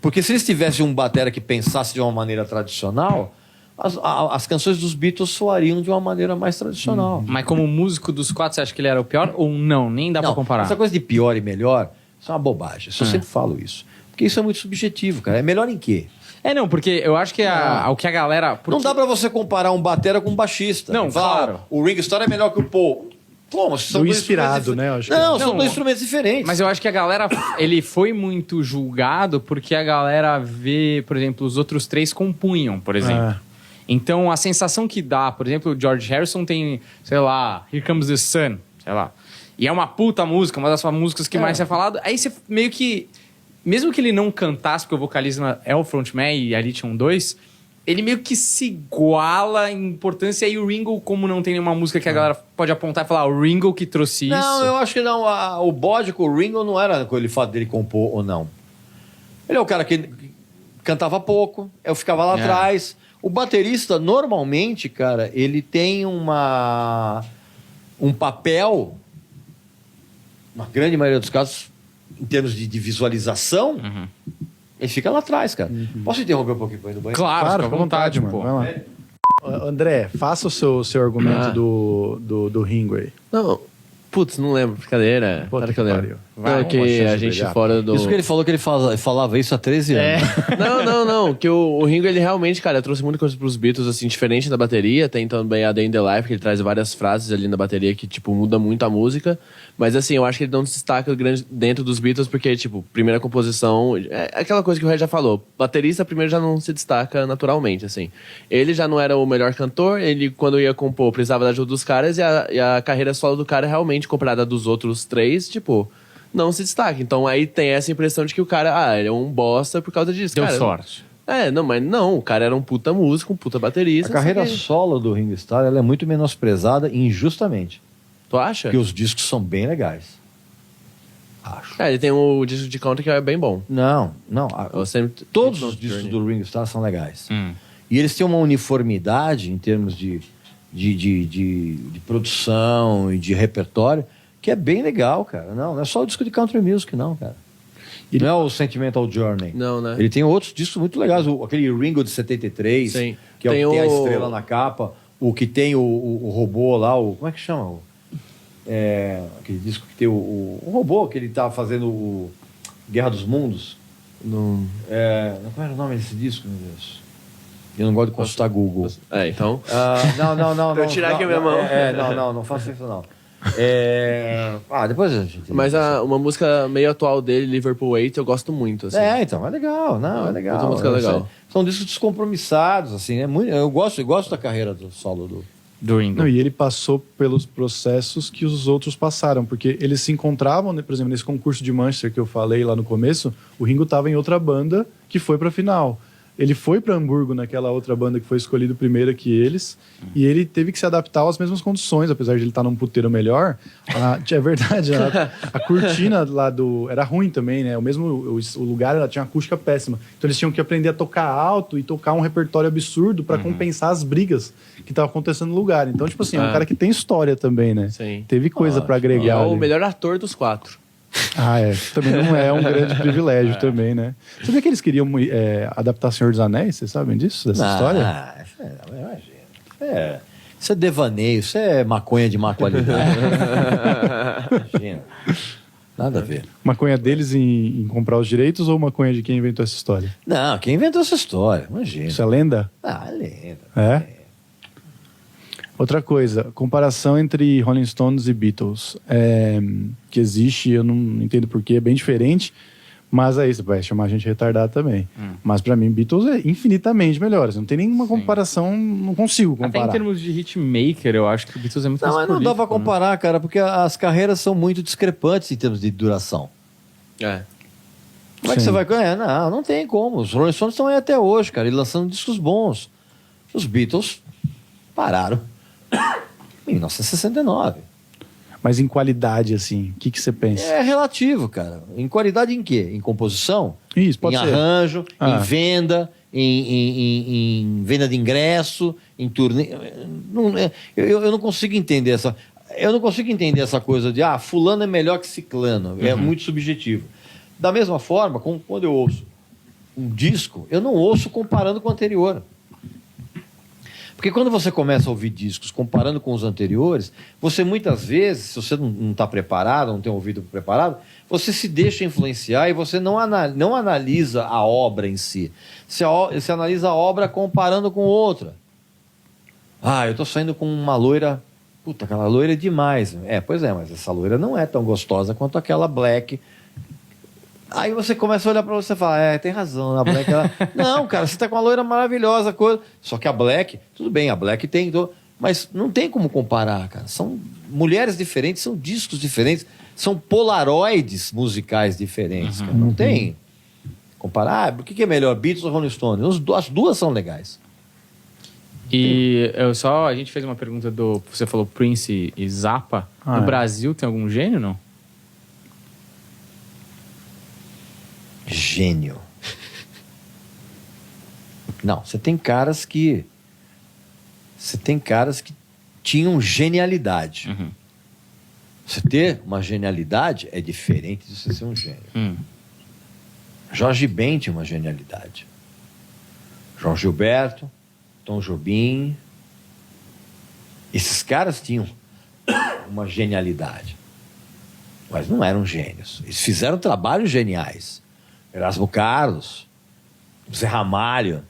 Porque se eles tivessem um batera que pensasse de uma maneira tradicional, as canções dos Beatles soariam de uma maneira mais tradicional. Mas como músico dos quatro, você acha que ele era o pior ou não? Nem dá pra comparar. Essa coisa de pior e melhor, isso é uma bobagem. Eu sempre falo isso. Porque isso é muito subjetivo, cara. É melhor em quê? Não, porque eu acho que o que a galera... porque- Não dá pra você comparar um batera com um baixista. Não, Falar, claro. O Ringo Starr é melhor que o Paul. Pô, mas são Do dois inspirado, instrumentos né? Eu acho que Não, são Não, dois instrumentos diferentes. Mas eu acho que a galera... Ele foi muito julgado porque a galera vê, por exemplo, os outros três compunham, por exemplo. É. Então, a sensação que dá... Por exemplo, o George Harrison tem, sei lá, Here Comes the Sun, sei lá. E é uma puta música, uma das músicas que mais é falado. Aí você meio que... Mesmo que ele não cantasse, porque o vocalista é o frontman e ali tinham dois, ele meio que se iguala em importância. E o Ringo, como não tem nenhuma música que a galera pode apontar e falar, o Ringo que trouxe isso. Não, eu acho que não. O bode com o Ringo não era com ele fato dele compor ou não. Ele é o cara que cantava pouco, eu ficava lá atrás. O baterista, normalmente, cara, ele tem um papel, na grande maioria dos casos, em termos de visualização, ele fica lá atrás, cara. Posso interromper um pouquinho pra ir no banheiro? Claro, fica à vontade, mano. pô. Vai lá. André, faça o seu argumento do Ringo aí. Não, putz, não lembro. Brincadeira. Puta Claro que eu lembro. pariu. Não, que uma chance a de gente brilhar. fora do... Isso que ele falou que ele falava isso há 13 anos. Não. Que o Ringo, ele realmente, cara, trouxe muita coisa pros Beatles, assim, diferente da bateria. Tem também a Day in the Life, que ele traz várias frases ali na bateria que, tipo, muda muito a música. Mas, assim, eu acho que ele não se destaca grande dentro dos Beatles, porque, tipo, primeira composição... É aquela coisa que o Red já falou. Baterista, primeiro, já não se destaca naturalmente, assim. Ele já não era o melhor cantor. Ele, quando ia compor, precisava da ajuda dos caras. E a carreira solo do cara, realmente, comparada dos outros três, tipo... não se destaca. Então aí tem essa impressão de que o cara, ele é um bosta por causa disso. Deu cara, sorte. Mas não, o cara era um puta músico, um puta baterista. A carreira só que- solo do Ringo Starr ela é muito menosprezada injustamente. Tu acha? Porque os discos são bem legais. Acho. Ele tem o disco de country que é bem bom. Não. Eu sempre... Todos os discos do Ringo Starr são legais. Hum. E eles têm uma uniformidade em termos de produção e de repertório que é bem legal, cara. Não é só o disco de country music, não, cara. Não é o Sentimental Journey. Não, né? Ele tem outros discos muito legais. Aquele Ringo de 73, Sim. que é o Tem que tem a o- estrela na capa. O que tem o robô lá, como é que chama? Aquele disco que tem o robô que ele tá fazendo o Guerra dos Mundos. Não... Qual era o nome desse disco, meu Deus? Eu não gosto de consultar Google. Então... Não. Pra eu tirar aqui a minha mão. Não faça isso não. Depois a gente... Mas uma música meio atual dele, Liverpool 8, eu gosto muito, assim. Então, é legal, é legal. Outra música legal. São discos descompromissados, assim, eu gosto da carreira do solo Do Ringo. Não, e ele passou pelos processos que os outros passaram, porque eles se encontravam, né, por exemplo, nesse concurso de Manchester que eu falei lá no começo, o Ringo estava em outra banda que foi para a final. Ele foi para Hamburgo naquela outra banda que foi escolhido primeiro que eles, e ele teve que se adaptar às mesmas condições, apesar de ele estar num puteiro melhor. É verdade, a cortina lá era ruim também, né? O lugar tinha uma acústica péssima. Então eles tinham que aprender a tocar alto e tocar um repertório absurdo para compensar as brigas que estavam acontecendo no lugar. Então, tipo assim, é um cara que tem história também, né? Sim. Teve coisa para E é agregar. o ali. melhor ator dos 4. Também não é um grande privilégio também, né? Você sabia que eles queriam adaptar Senhor dos Anéis? Vocês sabem disso, dessa história? Imagina. Isso é devaneio, isso é maconha de má qualidade. Imagina. Nada a ver. Maconha deles em comprar os direitos ou maconha de quem inventou essa história? Não, quem inventou essa história? Imagina. Isso é lenda? Lenda. É? Outra coisa, comparação entre Rolling Stones e Beatles, que existe, eu não entendo porquê, é bem diferente, mas aí você vai chamar a gente retardado também. Mas pra mim, Beatles é infinitamente melhor, assim, não tem nenhuma comparação, não consigo comparar. Até em termos de hitmaker, eu acho que o Beatles é muito mais Mas não dá pra prolífico, né? comparar, cara, porque as carreiras são muito discrepantes em termos de duração. Como é que Sim. você vai ganhar? Não tem como. Os Rolling Stones estão aí até hoje, cara, e lançando discos bons. Os Beatles pararam em 1969. Mas em qualidade, assim, o que você pensa? É relativo, cara. Em qualidade em quê? Em composição? Isso, pode em ser. arranjo, Ah. em venda, em venda de ingresso, em turnê. Eu não consigo entender essa. Eu não consigo entender essa coisa de fulano é melhor que ciclano. É muito subjetivo. Da mesma forma, quando eu ouço um disco, eu não ouço comparando com o anterior. Porque quando você começa a ouvir discos comparando com os anteriores, você muitas vezes, se você não está preparado, não tem um ouvido preparado, você se deixa influenciar e você não analisa a obra em si. Você analisa a obra comparando com outra. Eu estou saindo com uma loira... Puta, aquela loira é demais. Pois é, mas essa loira não é tão gostosa quanto aquela Black... Aí você começa a olhar pra você e fala, tem razão, a Black... Não, cara, você tá com uma loira maravilhosa, coisa. Só que a Black, tudo bem, a Black tem... Mas não tem como comparar, cara. São mulheres diferentes, são discos diferentes, são polaroides musicais diferentes, cara. Não tem... Comparar, o que é melhor, Beatles ou Rolling Stones? As duas são legais. E a gente fez uma pergunta você falou Prince e Zappa. No Brasil tem algum gênio, não? Gênio. Não, você tem caras que tinham genialidade. Você ter uma genialidade é diferente de você ser um gênio. Jorge Ben tinha uma genialidade. João Gilberto, Tom Jobim. Esses caras tinham uma genialidade. Mas não eram gênios. Eles fizeram trabalhos geniais. Erasmo Carlos, Zé Ramalho.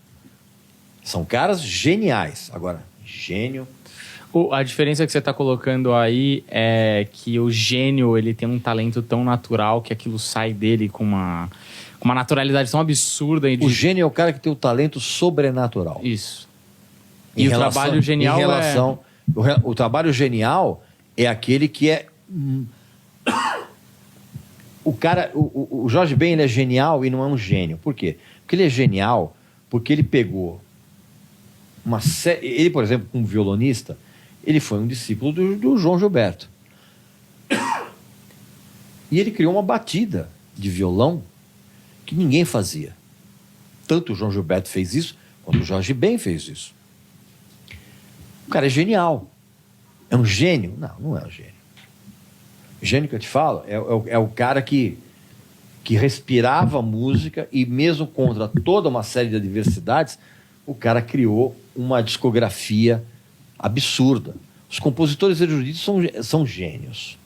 São caras geniais. Agora, gênio... A diferença que você está colocando aí é que o gênio, ele tem um talento tão natural que aquilo sai dele com uma naturalidade tão absurda. O gênio é o cara que tem o talento sobrenatural. Isso. Em E relação, o trabalho genial em relação, o trabalho genial é aquele que é... O cara... O Jorge Ben, ele é genial e não é um gênio. Por quê? Porque ele é genial porque ele pegou uma série... Ele, por exemplo, como violonista... Ele foi um discípulo do João Gilberto. E ele criou uma batida de violão que ninguém fazia. Tanto o João Gilberto fez isso, quanto o Jorge Ben fez isso. O cara é genial. É um gênio? Não, não é um gênio. O gênio que eu te falo é o cara que respirava música e mesmo contra toda uma série de adversidades, o cara criou uma discografia absurda. Os compositores eruditos são gênios.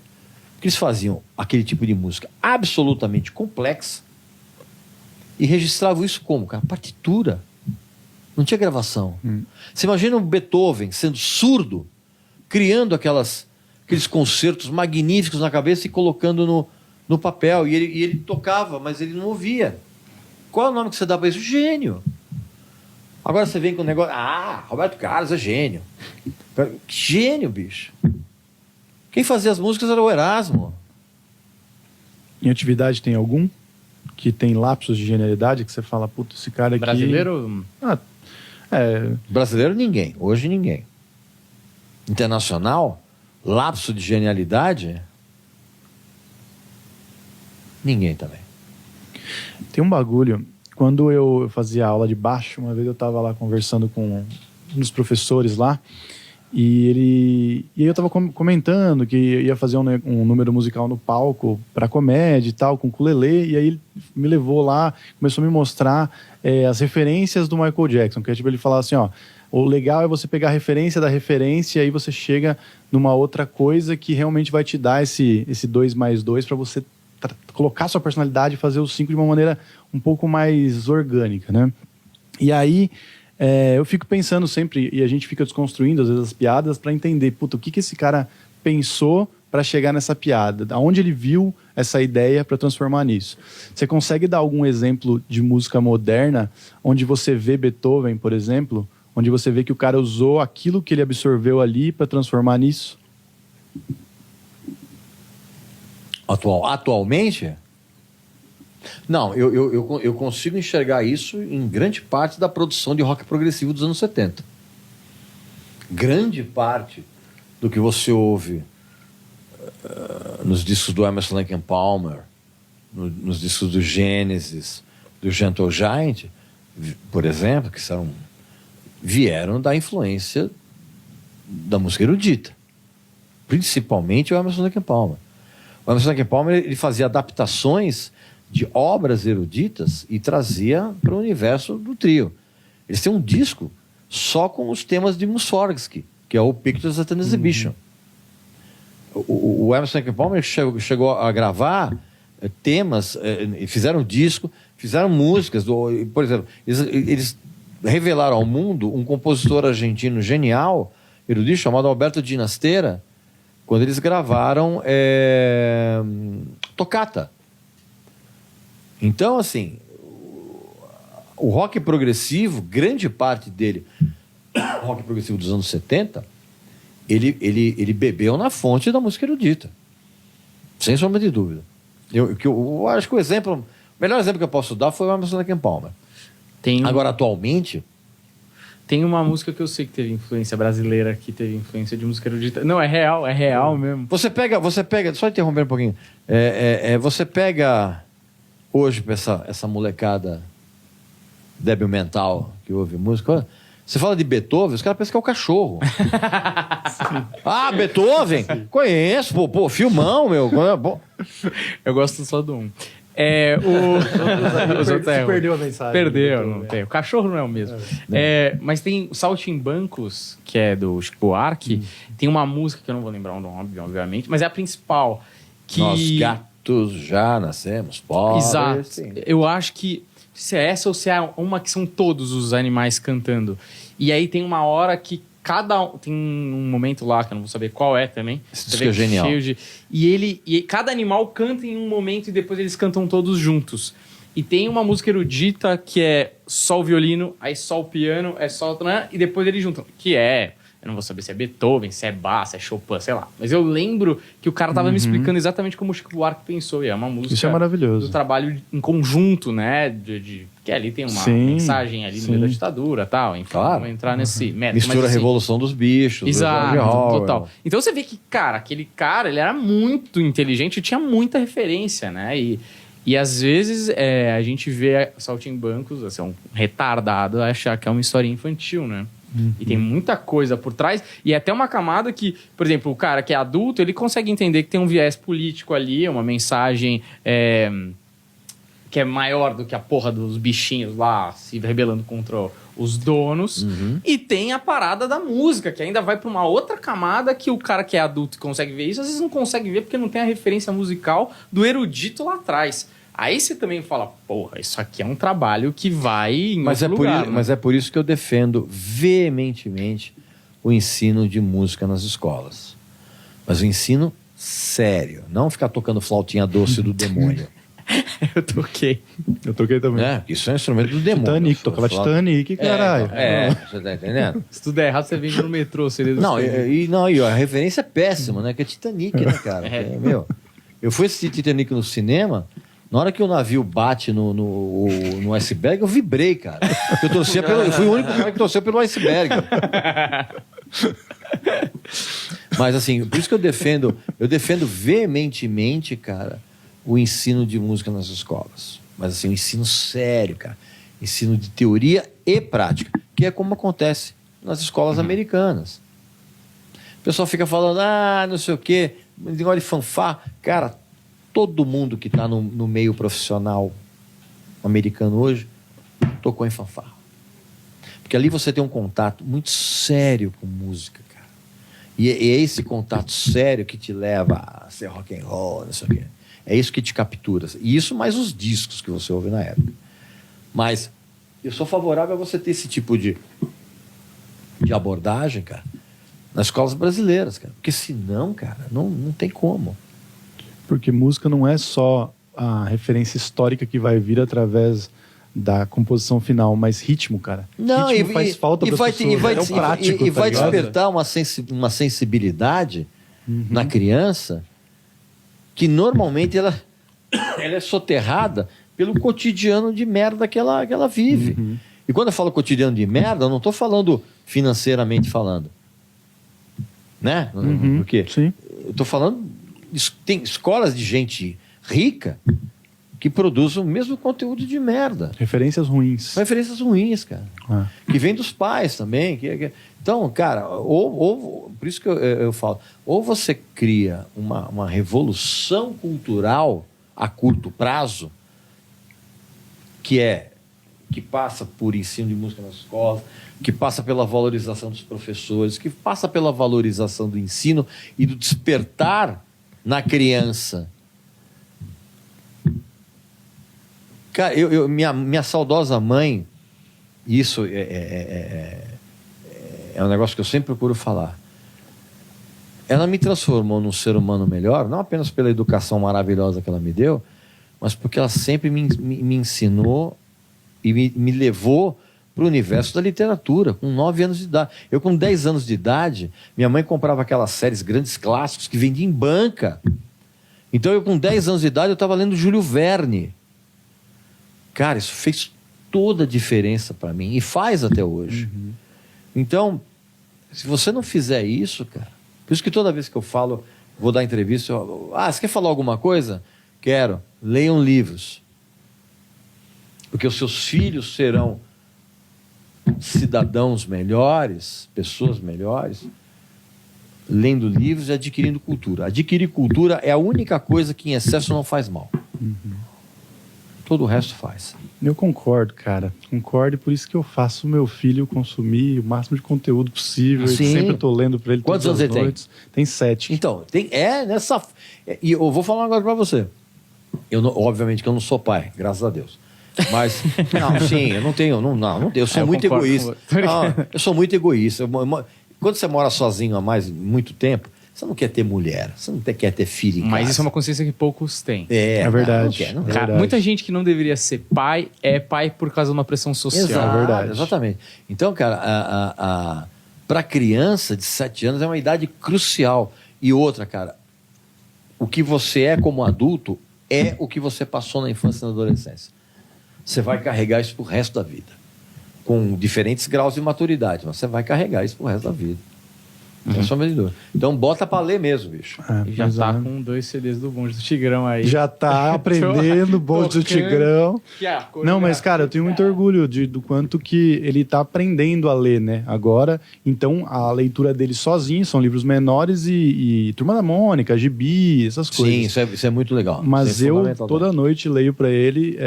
Porque eles faziam aquele tipo de música absolutamente complexa e registravam isso como? Cara, partitura. Não tinha gravação. Você imagina o Beethoven sendo surdo, criando aqueles concertos magníficos na cabeça e colocando no papel. E ele tocava, mas ele não ouvia. Qual é o nome que você dá para isso? Gênio. Agora você vem com o negócio... Roberto Carlos é gênio. Gênio, bicho. Quem fazia as músicas era o Erasmo. Em atividade tem algum que tem lapsos de genialidade que você fala, puta, esse cara aqui... Brasileiro? Brasileiro, ninguém. Hoje, ninguém. Internacional, lapso de genialidade... Ninguém também. Tem um bagulho... Quando eu fazia aula de baixo, uma vez eu estava lá conversando com um dos professores lá, e aí eu estava comentando que ia fazer um número musical no palco para comédia e tal, com ukulele, e aí ele me levou lá, começou a me mostrar as referências do Michael Jackson, que é tipo, ele falava assim, ó, o legal é você pegar a referência da referência e aí você chega numa outra coisa que realmente vai te dar esse 2 mais 2 para você colocar sua personalidade e fazer os 5 de uma maneira um pouco mais orgânica, né? E aí eu fico pensando sempre, e a gente fica desconstruindo às vezes as piadas para entender, puta, o que esse cara pensou para chegar nessa piada? Aonde ele viu essa ideia para transformar nisso? Você consegue dar algum exemplo de música moderna onde você vê Beethoven, por exemplo, onde você vê que o cara usou aquilo que ele absorveu ali para transformar nisso? Atualmente? Não, eu consigo enxergar isso em grande parte da produção de rock progressivo dos anos 70. Grande parte do que você ouve nos discos do Emerson Lake and Palmer, nos discos do Genesis, do Gentle Giant, por exemplo, que vieram da influência da música erudita. Principalmente o Emerson Lake and Palmer. O Emerson Lake and Palmer, ele fazia adaptações de obras eruditas e trazia para o universo do trio. Eles têm um disco só com os temas de Mussorgsky, que é o Pictures at an Exhibition. O Emerson Lake and Palmer chegou a gravar temas, fizeram um disco, fizeram músicas. Por exemplo, eles revelaram ao mundo um compositor argentino genial, erudito, chamado Alberto Ginastera, quando eles gravaram Toccata. Então, assim, o rock progressivo, grande parte dele, o rock progressivo dos anos 70, ele bebeu na fonte da música erudita. Sem sombra de dúvida. Eu acho que o melhor exemplo que eu posso dar foi o Emerson Lake and Palmer. Agora, atualmente... Tem uma música que eu sei que teve influência brasileira, que teve influência de música erudita. Não, é real mesmo. Você pega, só interromper um pouquinho. Você pega hoje pra essa molecada débil mental que ouve música. Você fala de Beethoven, os caras pensam que é o cachorro. Beethoven? Sim. Conheço, pô, filmão, meu. Eu gosto só do um. Você perdeu a mensagem. Perdeu, não tem. O cachorro não é o mesmo. Mas tem Saltimbancos, que é do Chico Buarque. Tem uma música que eu não vou lembrar o nome, obviamente, mas é a principal, que... Nós gatos já nascemos pobres. Exato. Sim. Eu acho que se é essa ou se é uma que são todos os animais cantando. E aí tem uma hora que tem um momento lá, que eu não vou saber qual é também. Esse Você disco vê é genial. cheio e cada animal canta em um momento e depois eles cantam todos juntos. E tem uma música erudita que é só o violino, aí só o piano, é só o... e depois eles juntam. Que é... Eu não vou saber se é Beethoven, se é Bach, se é Chopin, sei lá. Mas eu lembro que o cara tava me explicando exatamente como o Chico Buarque pensou. E é uma música... Isso é maravilhoso. Do trabalho em conjunto, né? Porque ali tem uma mensagem ali no meio da ditadura e tal. Enfim, Claro. vamos entrar nesse método. Mistura mas, a assim, Revolução dos Bichos. Exato, do George Orwell. total. Então você vê que, cara, aquele cara, ele era muito inteligente e tinha muita referência, né? E às vezes a gente vê Saltimbancos, assim, um retardado achar que é uma história infantil, né? E tem muita coisa por trás. E até uma camada que, por exemplo, o cara que é adulto, ele consegue entender que tem um viés político ali, uma mensagem que é maior do que a porra dos bichinhos lá se rebelando contra os donos. E tem a parada da música, que ainda vai pra uma outra camada que o cara que é adulto consegue ver isso, às vezes não consegue ver porque não tem a referência musical do erudito lá atrás. Aí você também fala, porra, isso aqui é um trabalho que vai em outro lugar, né? Mas é por isso que eu defendo veementemente o ensino de música nas escolas. Mas o ensino sério, não ficar tocando flautinha doce do demônio. Eu toquei. Eu toquei também. Né? Isso é um instrumento do demônio. Titanic, tocava Titanic, caralho. Você tá entendendo? Se tudo der errado, você vem no metrô. Seria Não, e a referência é péssima, né? Que é Titanic, né, cara? Meu, eu fui assistir Titanic no cinema, na hora que o navio bate no iceberg, eu vibrei, cara. Eu fui o único cara que torceu pelo iceberg. Mas assim, por isso que eu defendo veementemente, cara, o ensino de música nas escolas. Mas assim, o ensino sério, cara. Ensino de teoria e prática, que é como acontece nas escolas americanas. O pessoal fica falando, não sei o quê, negócio de fanfarra. Cara, todo mundo que está no meio profissional americano hoje tocou em fanfarra. Porque ali você tem um contato muito sério com música, cara. E é esse contato sério que te leva a ser rock and roll, não sei o quê. É isso que te captura. E isso mais os discos que você ouve na época. Mas eu sou favorável a você ter esse tipo de abordagem, cara, nas escolas brasileiras, cara. Porque senão, cara, não tem como. Porque música não é só a referência histórica que vai vir através da composição final, mas ritmo, cara. Não, ritmo faz falta para as pessoas. É o prático, e vai ligado? despertar uma sensibilidade na criança que normalmente ela é soterrada pelo cotidiano de merda que ela vive. E quando eu falo cotidiano de merda, eu não estou falando financeiramente falando. Né? Porque Sim. eu estou falando... Tem escolas de gente rica que produzem o mesmo conteúdo de merda. Referências ruins. Referências ruins, cara. Que vem dos pais também. Então, cara, por isso que eu falo, ou você cria uma revolução cultural a curto prazo, que passa por ensino de música nas escolas, que passa pela valorização dos professores, que passa pela valorização do ensino e do despertar na criança. Cara, minha saudosa mãe, isso é um negócio que eu sempre procuro falar. Ela me transformou num ser humano melhor, não apenas pela educação maravilhosa que ela me deu, mas porque ela sempre me ensinou e me levou para o universo da literatura, com 9 anos de idade. Eu, com 10 anos de idade, minha mãe comprava aquelas séries grandes clássicos que vendia em banca. Então, eu, com 10 anos de idade, eu estava lendo Júlio Verne. Cara, isso fez toda a diferença para mim, e faz até hoje. Então, se você não fizer isso, cara... Por isso que toda vez que eu falo, vou dar entrevista, você quer falar alguma coisa? Quero. Leiam livros. Porque os seus filhos serão cidadãos melhores, pessoas melhores, lendo livros e adquirindo cultura. Adquirir cultura é a única coisa que em excesso não faz mal. todo o resto faz. Eu concordo, cara. Concordo, e por isso que eu faço o meu filho consumir o máximo de conteúdo possível. Sim. Eu sempre tô lendo pra ele Quantos todas as anos ele tem? noites. Tem 7. Então, e eu vou falar agora pra você. Obviamente que eu não sou pai, graças a Deus. Mas, eu não tenho, eu sou Eu muito concordo egoísta. com você. Não, eu sou muito egoísta. Quando você mora sozinho há muito tempo, você não quer ter mulher, você não quer ter filho em Mas casa. isso é uma consciência que poucos têm. É verdade. Não quer. Cara, muita gente que não deveria ser pai é pai por causa de uma pressão social. Exato, É verdade. Exatamente. Então, cara, para criança de 7 anos é uma idade crucial. E outra, cara, o que você é como adulto é o que você passou na infância e na adolescência. Você vai carregar isso pro resto da vida. Com diferentes graus de maturidade, mas você vai carregar isso pro resto da vida. Não é só medidor. Então bota pra ler mesmo, bicho. E já tá com 2 CDs do Bonde do Tigrão aí. Já tá aprendendo o bonde do Tocando. Tigrão. Que a coisa Não, mas, cara, eu tenho muito orgulho do quanto que ele tá aprendendo a ler, né? Agora, então, a leitura dele sozinho são livros menores e Turma da Mônica, Gibi, essas coisas. Sim, isso é muito legal. Mas Isso é eu, fundamental toda também. noite, leio pra ele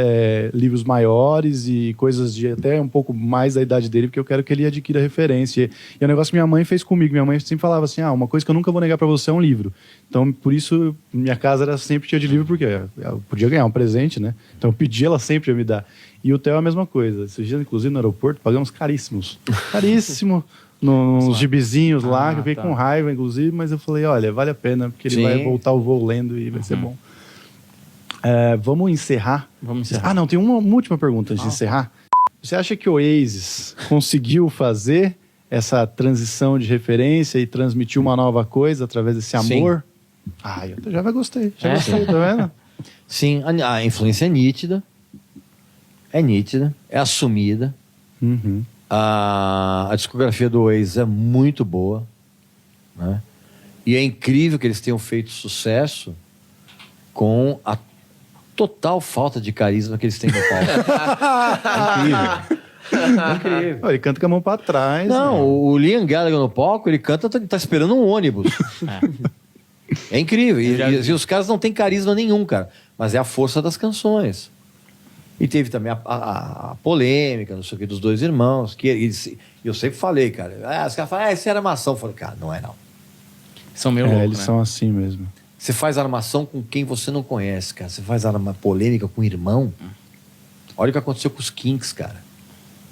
livros maiores e coisas de até um pouco mais da idade dele, porque eu quero que ele adquira referência. E é um negócio que minha mãe fez comigo. Minha mãe sempre falava assim, uma coisa que eu nunca vou negar pra você é um livro. Então, por isso, minha casa era sempre cheia de livro, porque eu podia ganhar um presente, né? Então, eu pedia, ela sempre ia me dar. E o Theo é a mesma coisa. Esses dias, inclusive, no aeroporto, pagamos caríssimos. Caríssimo. Nos gibizinhos lá, que eu fiquei com raiva, inclusive, mas eu falei, olha, vale a pena, porque ele Sim. vai voltar o voo lendo e vai ser bom. Vamos encerrar? Vamos encerrar. Não, tem uma última pergunta antes de encerrar. Você acha que o Oasis conseguiu fazer essa transição de referência e transmitir uma nova coisa através desse Sim. amor? Eu já gostei. Já gostei, tá vendo? Sim, a influência é nítida. É assumida. Uhum. A discografia do Oasis é muito boa, né? E é incrível que eles tenham feito sucesso com a total falta de carisma que eles têm no palco. Incrível. Ele canta com a mão pra trás. Não, né? o Liam Gallagher no palco, ele canta, tá esperando um ônibus. É incrível. E os caras não têm carisma nenhum, cara. Mas é a força das canções. E teve também a polêmica, não sei o que, dos dois irmãos. Eu sempre falei, cara. Os caras falam, isso era armação. Eu falei, cara, não é não. São meio loucos, eles né? são assim mesmo. Você faz armação com quem você não conhece, cara. Você faz polêmica com o irmão. Olha o que aconteceu com os Kinks, cara.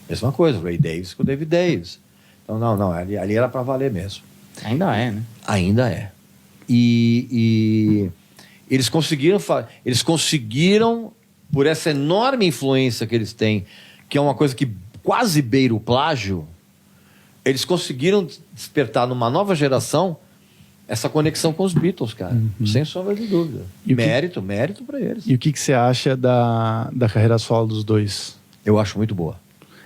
Mesma coisa, o Ray Davis com o David Davis. Então, não, ali era pra valer mesmo. Ainda é, né? Ainda é. E eles conseguiram, por essa enorme influência que eles têm, que é uma coisa que quase beira o plágio, eles conseguiram despertar numa nova geração essa conexão com os Beatles, cara. Sem sombra de dúvida. E o que- Mérito pra eles. E o que você acha da carreira solo dos dois? Eu acho muito boa.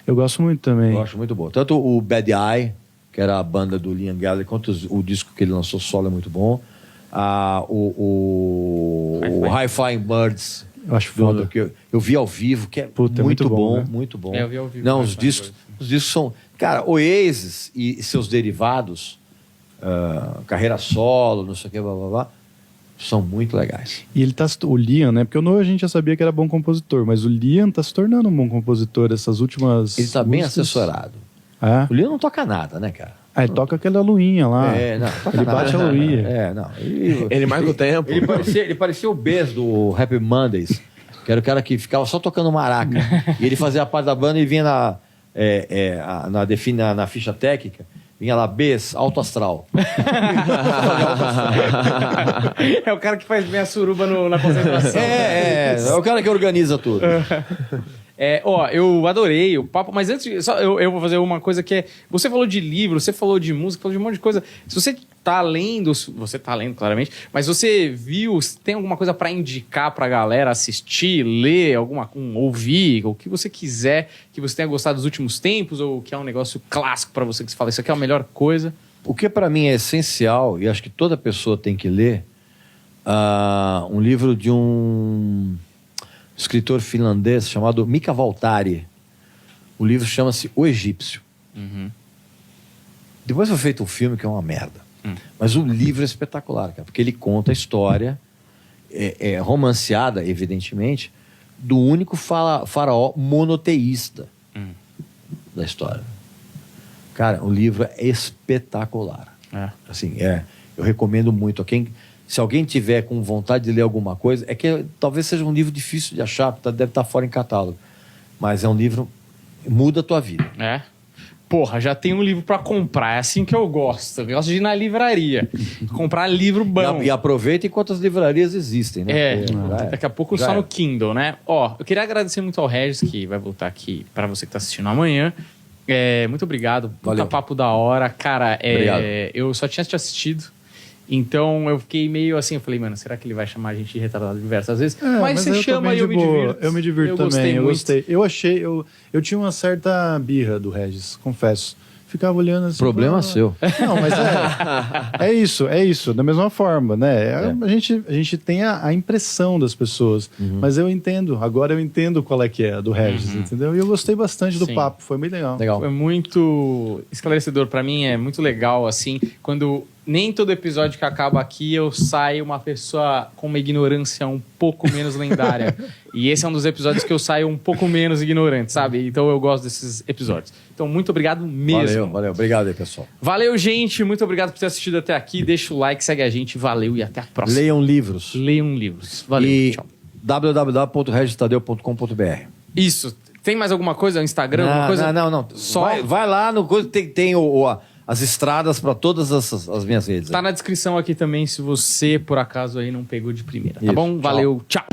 Eu gosto muito também. Eu acho muito boa. Tanto o Bad Eye, que era a banda do Liam Gallagher, quanto o disco que ele lançou solo é muito bom. O High Flying Birds, Eu acho foda. que eu vi ao vivo, que é Puta, é muito, muito bom, bom, né? muito bom. Eu vi ao vivo. Não, High os Flying discos são... Cara, Oasis e seus derivados, carreira solo, não sei o que, blá, blá, blá, são muito legais. E o Liam, né? Porque o Noah a gente já sabia que era bom compositor, mas o Liam tá se tornando um bom compositor essas últimas. Ele tá bem músicas. assessorado. É? O Liam não toca nada, né, cara? Ele toca aquela luinha lá. Não toca Ele nada. bate a luinha. Não. Ele marca o tempo. Ele parecia o Bez do Happy Mondays, que era o cara que ficava só tocando maraca. E ele fazia a parte da banda e vinha na ficha técnica, vinha lá, Bez, alto astral. É o cara que faz bem a suruba na concentração. É o cara que organiza tudo. Eu adorei o papo, mas antes, eu vou fazer uma coisa que é... Você falou de livro, você falou de música, falou de um monte de coisa. Se você tá lendo, claramente, mas você viu, tem alguma coisa pra indicar pra galera assistir, ler, ouvir, o que você quiser, que você tenha gostado dos últimos tempos, ou que é um negócio clássico pra você, que você fala, isso aqui é a melhor coisa? O que para mim é essencial, e acho que toda pessoa tem que ler, um livro de um escritor finlandês chamado Mika Waltari. O livro chama-se O Egípcio. Depois foi feito um filme que é uma merda. Mas o livro é espetacular, cara, porque ele conta a história, romanceada, evidentemente, do único faraó monoteísta da história. Cara, o livro é espetacular. Assim, eu recomendo muito. Se alguém tiver com vontade de ler alguma coisa, é que talvez seja um livro difícil de achar, deve estar fora em catálogo. Mas é um livro que muda a tua vida. Porra, já tem um livro pra comprar. É assim que eu gosto. Eu gosto de ir na livraria. Comprar livro bom. E aproveita enquanto as livrarias existem, né? Daqui a pouco só no Kindle, né? Ó, eu queria agradecer muito ao Regis, que vai voltar aqui pra você que tá assistindo amanhã. Muito obrigado. Puta papo da hora. Cara, eu só tinha te assistido. Então eu fiquei meio assim, eu falei, mano, será que ele vai chamar a gente de retardado diversas vezes? Mas você chama e eu me divirto. Eu me divirto também, eu gostei. Eu tinha uma certa birra do Regis, confesso. Ficava olhando assim. Problema seu. Não, mas é isso, da mesma forma, né? A gente tem a impressão das pessoas, mas agora eu entendo qual é que é a do Regis, entendeu? E eu gostei bastante do papo, foi bem legal. Foi muito esclarecedor pra mim, é muito legal, assim, quando nem todo episódio que acaba aqui eu saio uma pessoa com uma ignorância um pouco menos lendária. E esse é um dos episódios que eu saio um pouco menos ignorante, sabe? Então eu gosto desses episódios. Então, muito obrigado mesmo. Valeu. Obrigado aí, pessoal. Valeu, gente. Muito obrigado por ter assistido até aqui. Deixa o like, segue a gente. Valeu e até a próxima. Leiam livros. Valeu, tchau. www.registadeu.com.br. Isso. Tem mais alguma coisa? Instagram? Alguma coisa? Não. Só... Vai lá no coisa, tem as estradas para todas as minhas redes. Tá na descrição aqui também, se você, por acaso, aí não pegou de primeira. Tá Isso, bom? tchau. Valeu, tchau.